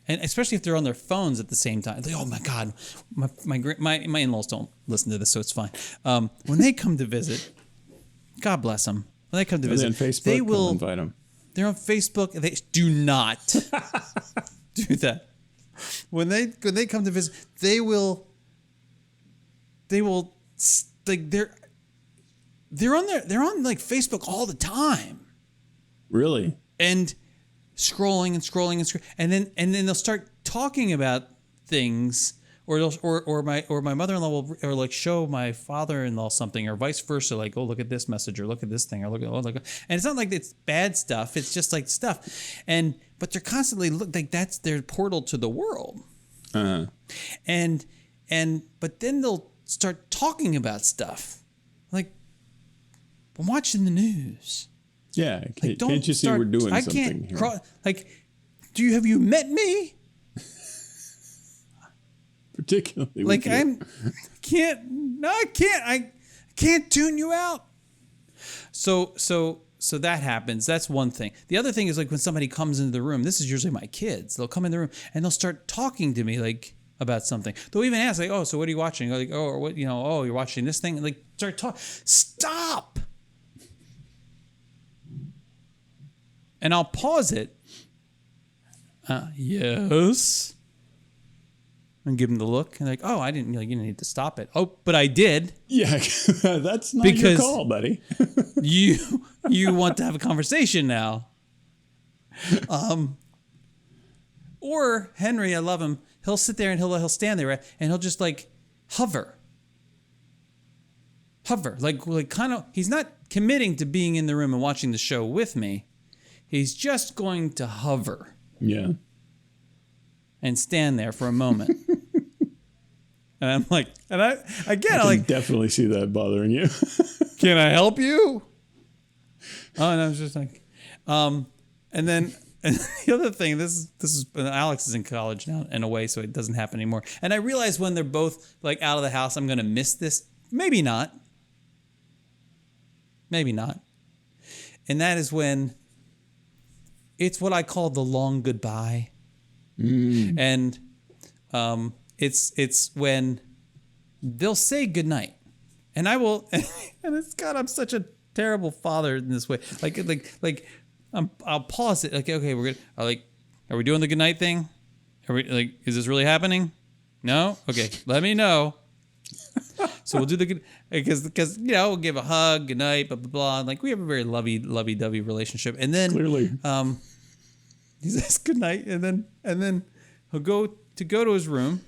especially if they're on their phones at the same time. Like, oh my God, my in-laws don't listen to this, so it's fine. When they come to visit, God bless them. When they come to visit, on Facebook, they will invite them. They're on Facebook. They do not do that. When they come to visit, they will like they're on like Facebook all the time. Really? And scrolling, and then they'll start talking about things, or my mother-in-law will or like show my father-in-law something, or vice versa. Like, oh, look at this message, or look at this thing, or look, and it's not like it's bad stuff. It's just like stuff, but they're constantly like that's their portal to the world. Uh-huh. But then they'll start talking about stuff. Like, I'm watching the news. Yeah. Like, Can't you see we're doing something here? Have you met me? Particularly like, I can't tune you out. So that happens. That's one thing. The other thing is like when somebody comes into the room, this is usually my kids. They'll come in the room and they'll start talking to me like about something. They'll even ask like, "Oh, so what are you watching?" Like, "Oh, or what, oh, you're watching this thing." And like start talking. Stop. And I'll pause it. Yes. And give them the look and like, "Oh, I didn't. You didn't need to stop it." "Oh, but I did." Yeah, that's not your call, buddy. you want to have a conversation now. Or Henry, I love him. He'll sit there and he'll stand there and he'll just like hover, like kind of. He's not committing to being in the room and watching the show with me. He's just going to hover. Yeah. And stand there for a moment. And I'm like, I can definitely see that bothering you. "Can I help you?" Oh, and I was just like, and the other thing, this is Alex is in college now in a way, so it doesn't happen anymore. And I realize when they're both like out of the house, I'm going to miss this. Maybe not. And that is when it's what I call the long goodbye. And it's when they'll say goodnight, and I will, and it's God, I'm such a terrible father in this way. I'll pause it. Like, okay, we're good. Are we doing the goodnight thing? Are we like, is this really happening? No? Okay, let me know. So we'll do the good, because we'll give a hug, good night, blah blah blah. And like we have a very lovey-dovey relationship, and then Clearly. He says good night, and then he'll go to his room.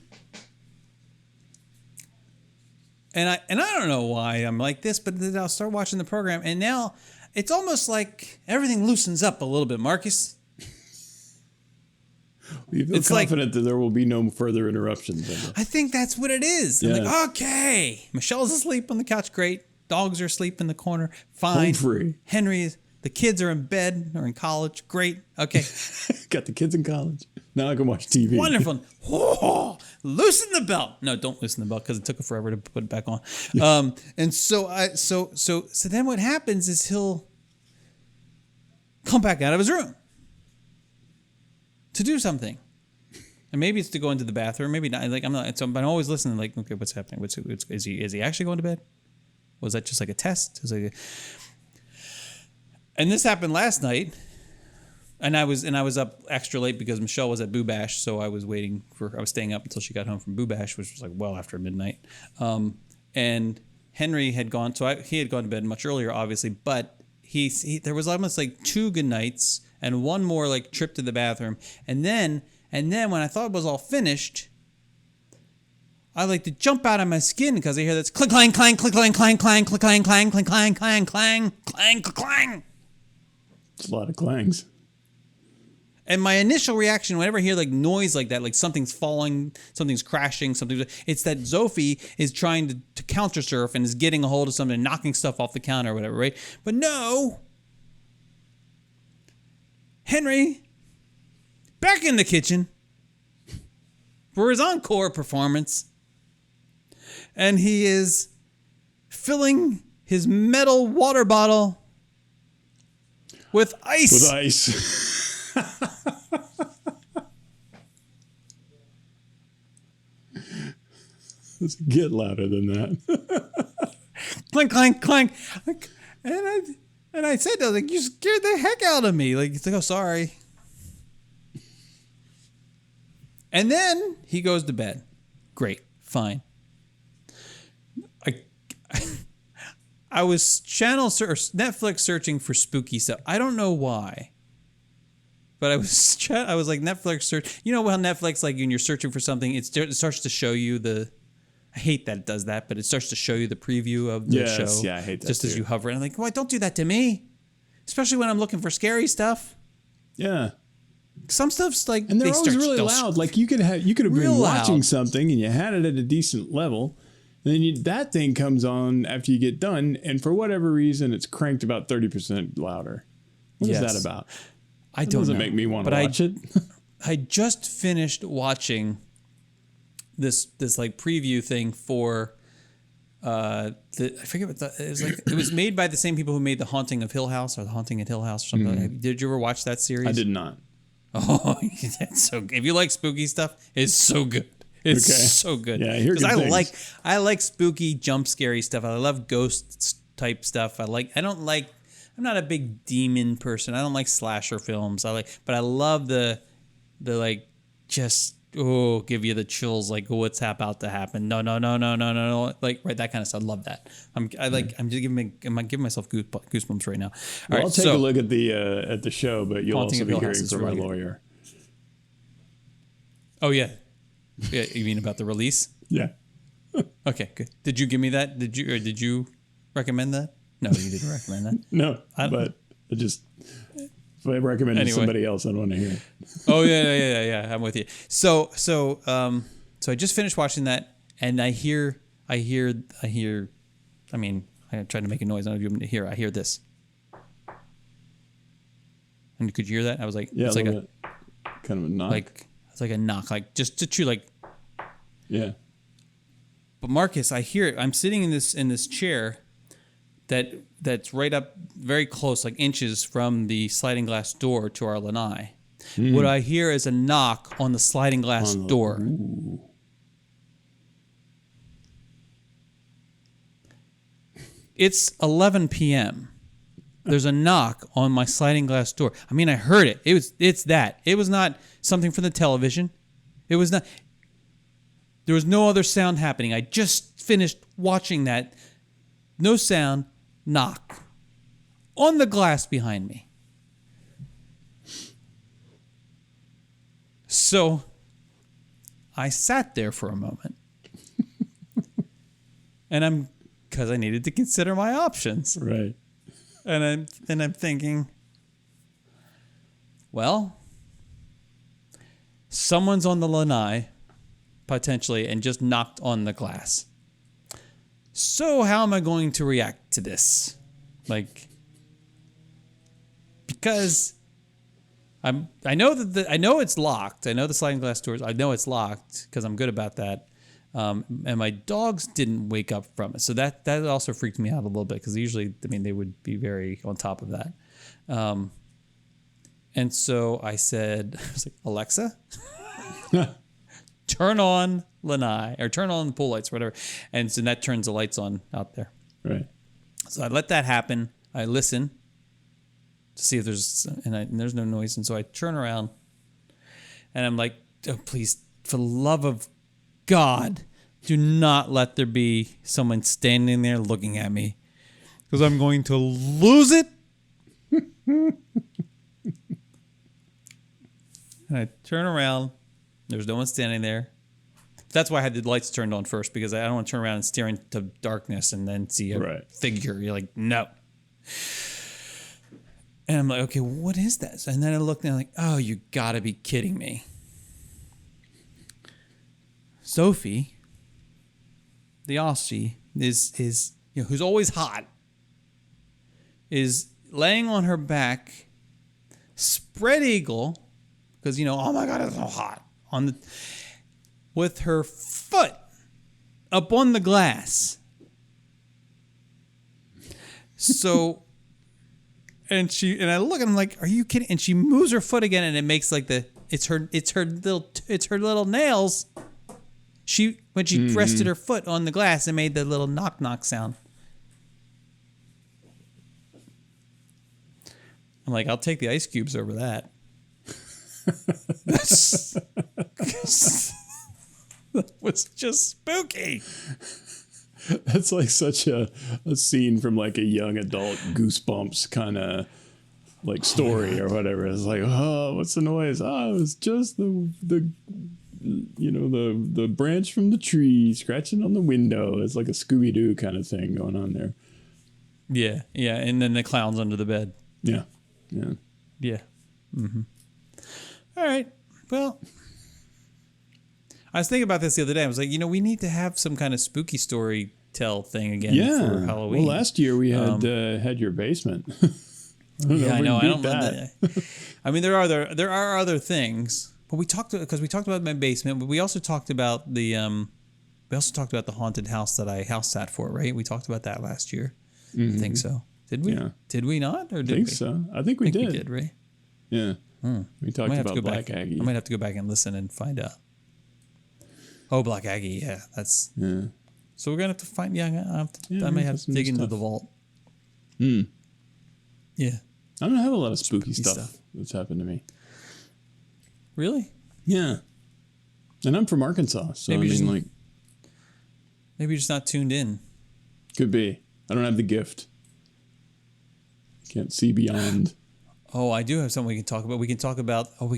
And I don't know why I'm like this, but then I'll start watching the program, and now it's almost like everything loosens up a little bit, Marcus. You feel confident that there will be no further interruptions. I think that's what it is. Yeah. I'm like, okay, Michelle's asleep on the couch, great. Dogs are asleep in the corner, fine. Home free. The kids are in bed or in college, great. Okay. Got the kids in college. Now I can watch TV. Wonderful. Oh, loosen the belt. No, don't loosen the belt because it took forever to put it back on. Yeah. And so then what happens is he'll come back out of his room to do something. And maybe it's to go into the bathroom, maybe not. Like but I'm always listening. Like, okay, what's happening? Is he actually going to bed? Was that just like a test? And this happened last night. And I was up extra late because Michelle was at Boo Bash, so I was staying up until she got home from Boo Bash, which was like well after midnight. And Henry had gone, he had gone to bed much earlier, obviously, but he there was almost like 2 good nights and one more like trip to the bathroom, and then when I thought it was all finished, I like to jump out of my skin because I hear this clink clang clang clink clang clang clang clink clang clang clink clang clang clang clang clang. It's a lot of clangs. And my initial reaction, whenever I hear like noise like that, like something's falling, something's crashing, it's that Sophie is trying to counter surf and is getting a hold of something and knocking stuff off the counter or whatever, right? But no. Henry, back in the kitchen for his encore performance. And he is filling his metal water bottle with ice. With ice. Let's get louder than that. Clank, clank, clank. And I said, like, you scared the heck out of me. Like, he's like, oh, sorry. And then he goes to bed. Great. Fine. I was Netflix searching for spooky stuff. I don't know why. But I was like Netflix search. You know how Netflix, like when you're searching for something, it starts to show you I hate that it does that, but it starts to show you the preview of the show. Yeah, I hate that just too. As you hover. And I'm like, why don't do that to me? Especially when I'm looking for scary stuff. Yeah. Some stuff's like, and they're always really loud. Like you could have been watching something and you had it at a decent level. And then that thing comes on after you get done, and for whatever reason, it's cranked about 30% louder. What is that about? I don't know. Doesn't make me want to watch it. I just finished watching this like preview thing for I forget what it was like. It was made by the same people who made The Haunting of Hill House or The Haunting at Hill House or something. Mm-hmm. Did you ever watch that series? I did not. Oh, that's so good. If you like spooky stuff, it's so good. It's so good. Yeah, I hear good things. I like spooky, jump scary stuff. I love ghost type stuff. I'm not a big demon person. I don't like slasher films. But I love the like just give you the chills, like what's about to happen. No, like right, that kind of stuff. I love that. I'm just giving myself goosebumps right now. All right, I'll take a look at the show, but you'll also be hearing from our lawyer. Oh yeah. Yeah, you mean about the release? Yeah. Okay, good. Did you give me that? Did you recommend that? No, you didn't recommend that. No, but if I recommend it to somebody else, I don't want to hear it. Oh yeah. I'm with you. So I just finished watching that, and I hear. I mean, I tried to make a noise. I don't know if you hear. I hear this. And could you hear that? I was like, yeah, it's like a kind of a knock. Like it's like a knock, like just to chew, like. Yeah. But Marcus, I hear it. I'm sitting in this chair that's right up very close, like inches from the sliding glass door to our lanai. What I hear is a knock on the sliding glass door. Ooh. It's 11 p.m. There's a knock on my sliding glass door. I mean, I heard it. It's that. It was not something from the television. It was not. There was no other sound happening. I just finished watching that. No sound. Knock. On the glass behind me. So I sat there for a moment. And because I needed to consider my options. Right. And I'm thinking, well, someone's on the lanai, potentially, and just knocked on the glass. So how am I going to react to this? Like, because I know I know it's locked. I know the sliding glass doors. I know it's locked because I'm good about that. And my dogs didn't wake up from it, so that also freaked me out a little bit because usually, I mean, they would be very on top of that. And so I said, I was like, Alexa, turn on lanai or turn on the pool lights, or whatever. And so that turns the lights on out there. Right. So I let that happen. I listen to see if there's no noise. And so I turn around and I'm like, oh, please, for the love of God, do not let there be someone standing there looking at me because I'm going to lose it. And I turn around. There's no one standing there. That's why I had the lights turned on first, because I don't want to turn around and stare into darkness and then see a figure. You're like, no. And I'm like, okay, what is that? And then I looked and I'm like, oh, you got to be kidding me. Sophie, the Aussie, is who's always hot, is laying on her back, spread eagle, because oh my God, it's so hot, with her foot up on the glass. So, and I look and I'm like, are you kidding? And she moves her foot again, and it makes like it's her little nails. When she rested her foot on the glass, it made the little knock knock sound. I'm like, I'll take the ice cubes over that. That was just spooky. That's like such a scene from like a young adult Goosebumps kind of like story or whatever. It's like, oh, what's the noise? Oh, it was just the branch from the tree scratching on the window. It's like a Scooby-Doo kind of thing going on there. Yeah, and then the clown's under the bed. Yeah. Mm-hmm. All right. Well, I was thinking about this the other day. I was like, we need to have some kind of spooky story tell thing again for Halloween. Well, last year we had your basement. I know. I don't that. I mean, there are other things, but we talked about my basement, but we also talked about the haunted house that I house sat for, right? We talked about that last year. Mm-hmm. I think so. Did we? Yeah. Did we not? Or did I think so. I think we did. We did, right? Yeah. We talked about Black Aggie. I might have to go back and listen and find out. Oh, Black Aggie. Yeah, that's. Yeah. So we're gonna have to find. Yeah, I might have to dig into the vault. Hmm. Yeah. I don't have a lot of spooky stuff that's happened to me. Really? Yeah. And I'm from Arkansas, so maybe maybe you're just not tuned in. Could be. I don't have the gift. Can't see beyond. Oh, I do have something we can talk about. We can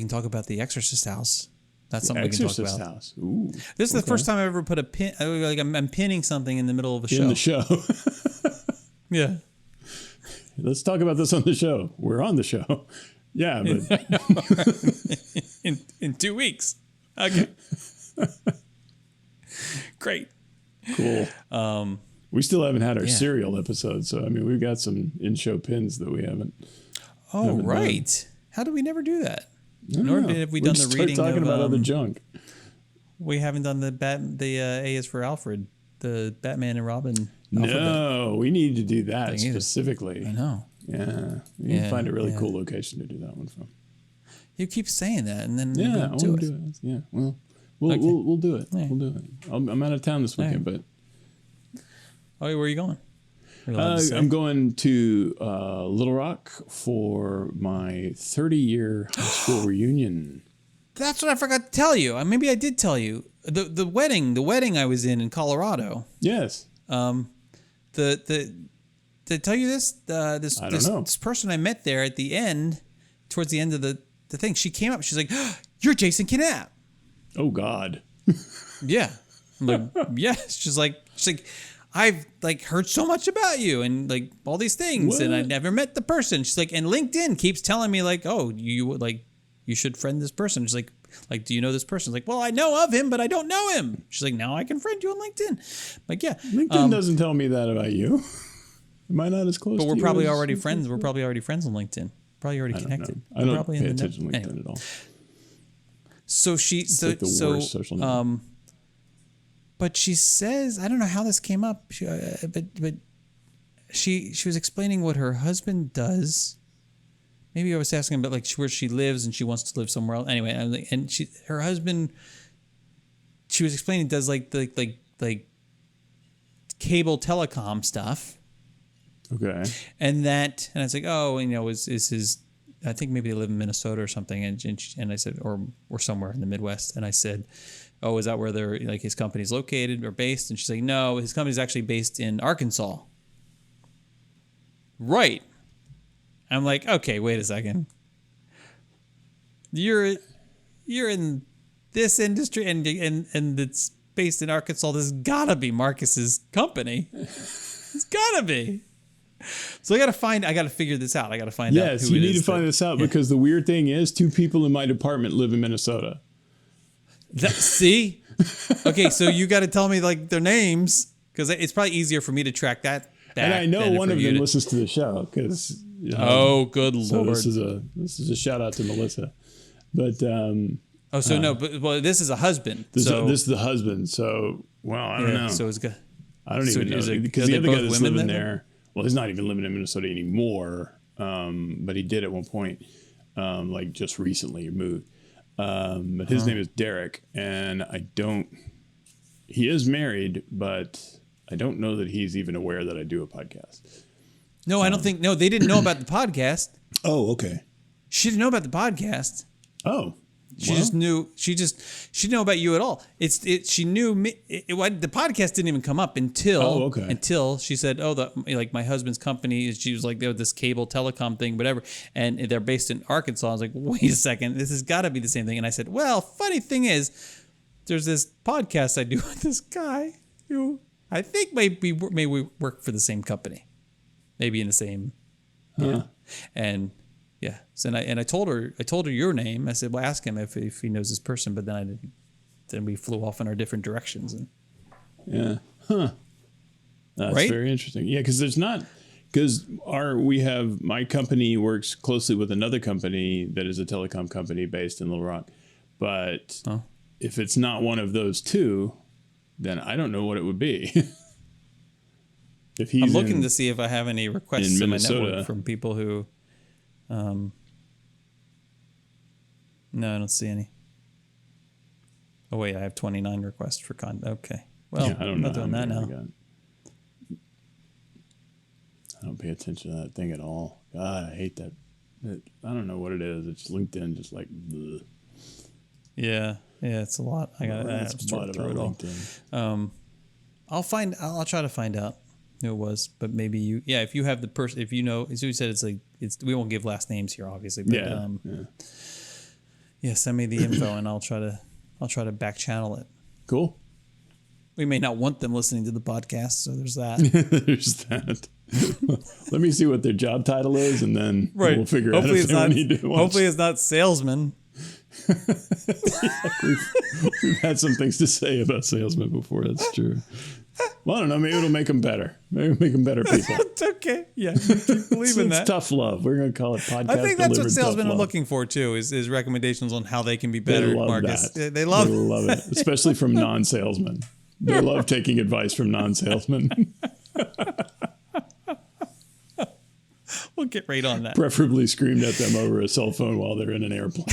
talk about the Exorcist house. That's something we can talk about. Exorcist house. Ooh. This is the first time I've ever put a pin. Like I'm pinning something in the middle of a show. In the show. Yeah. Let's talk about this on the show. We're on the show. Yeah, but in 2 weeks. Okay. Great. Cool. We still haven't had our serial episode, so I mean, we've got some in-show pins that we haven't. Oh, right. Done. How did we never do that? Nor have we done the reading talking about other junk. We haven't done the A is for Alfred, the Batman and Robin. No, we need to do that specifically. I know. Yeah, we need to find a really cool location to do that one from. You keep saying that, and then we won't do it. Yeah, well, we'll do it. Yeah. We'll do it. I'm out of town this weekend, but. Oh, where are you going? I'm going to Little Rock for my 30-year high school reunion. That's what I forgot to tell you. Maybe I did tell you the wedding I was in Colorado. Yes. Did I tell you this? This person I met there at the end, towards the end of the thing, she came up. She's like, "You're Jason Knapp." Oh God. Yeah. I'm like, yeah. She's like, I've heard so much about you and all these things, and I never met the person. She's like, and LinkedIn keeps telling me oh, you should friend this person. She's like, do you know this person? Like, well, I know of him, but I don't know him. She's like, now I can friend you on LinkedIn. I'm like, yeah. LinkedIn doesn't tell me that about you. Am I not as close to you? But we're probably already friends. We're probably already friends on LinkedIn. Probably already connected. I don't pay attention to LinkedIn at all. So it's the worst social network. But she says, I don't know how this came up, but she was explaining what her husband does. Maybe I was asking about where she lives and she wants to live somewhere else. Anyway, and her husband, she was explaining, does cable telecom stuff. Okay. And I was like, oh, is his, I think maybe they live in Minnesota or something. And I said, or somewhere in the Midwest. And I said, oh, is that where his company's located or based? And she's like, no, his company's actually based in Arkansas. Right. I'm like, okay, wait a second. You're in this industry and it's based in Arkansas. This has gotta be Marcus's company. It's gotta be. So I gotta figure this out. I gotta find out. Yes, you need to find this out because the weird thing is 2 people in my department live in Minnesota. See? Okay, so you got to tell me their names because it's probably easier for me to track that back. And I know one of them listens to the show because. Oh, good Lord! This is a shout out to Melissa, but. This is a husband. This is the husband. So I don't know. So it's good. I don't even know because the other guy that's living there. Well, he's not even living in Minnesota anymore. But he did at one point, just recently moved. But his name is Derek, and he is married, but I don't know that he's even aware that I do a podcast. No, I don't think, they didn't know about the podcast. Oh, okay. She didn't know about the podcast. Oh. She knew about you at all. She knew me. The podcast didn't even come up until she said, "Oh, my husband's company." She was like, "They're this cable telecom thing, whatever," and they're based in Arkansas. I was like, "Wait a second, this has got to be the same thing." And I said, "Well, funny thing is, there's this podcast I do with this guy who I think maybe we work for the same company, maybe in the same." Yeah, and yeah. So I told her your name. I said, well, ask him if he knows this person. But then I didn't. Then we flew off in our different directions. And yeah, huh? That's right? very interesting. Yeah, because my company works closely with another company that is a telecom company based in Little Rock, but if it's not one of those two, then I don't know what it would be. If he's I'm looking to see if I have any requests in my network from people who. No, I don't see any. Oh wait, I have 29 requests for content. Okay, well, yeah, I don't know. I'm not doing that now. I don't pay attention to that thing at all. God, I hate that. I don't know what it is. It's LinkedIn, just like. Bleh. Yeah, it's a lot. I have to sort through it all. I'll try to find out who it was, but maybe you. Yeah, if you have the person, if you know, as you said, it's we won't give last names here, obviously. But, yeah, send me the info and I'll try to back channel it. Cool. We may not want them listening to the podcast, so there's that. There's that. Let me see what their job title is, and then we'll figure out if they need to watch. Hopefully it's not salesman. We've had some things to say about salesmen before. That's true. Well, I don't know. Maybe it'll make them better. Maybe it'll make them better people. It's okay. Yeah, keep believing that. It's tough love. We're going to call it podcast. I think that's what salesmen are looking for too. Is recommendations on how they can be better. They love Marcus. that. They love it, especially from non-salesmen. They love taking advice from non-salesmen. We'll get right on that. Preferably screamed at them over a cell phone while they're in an airplane.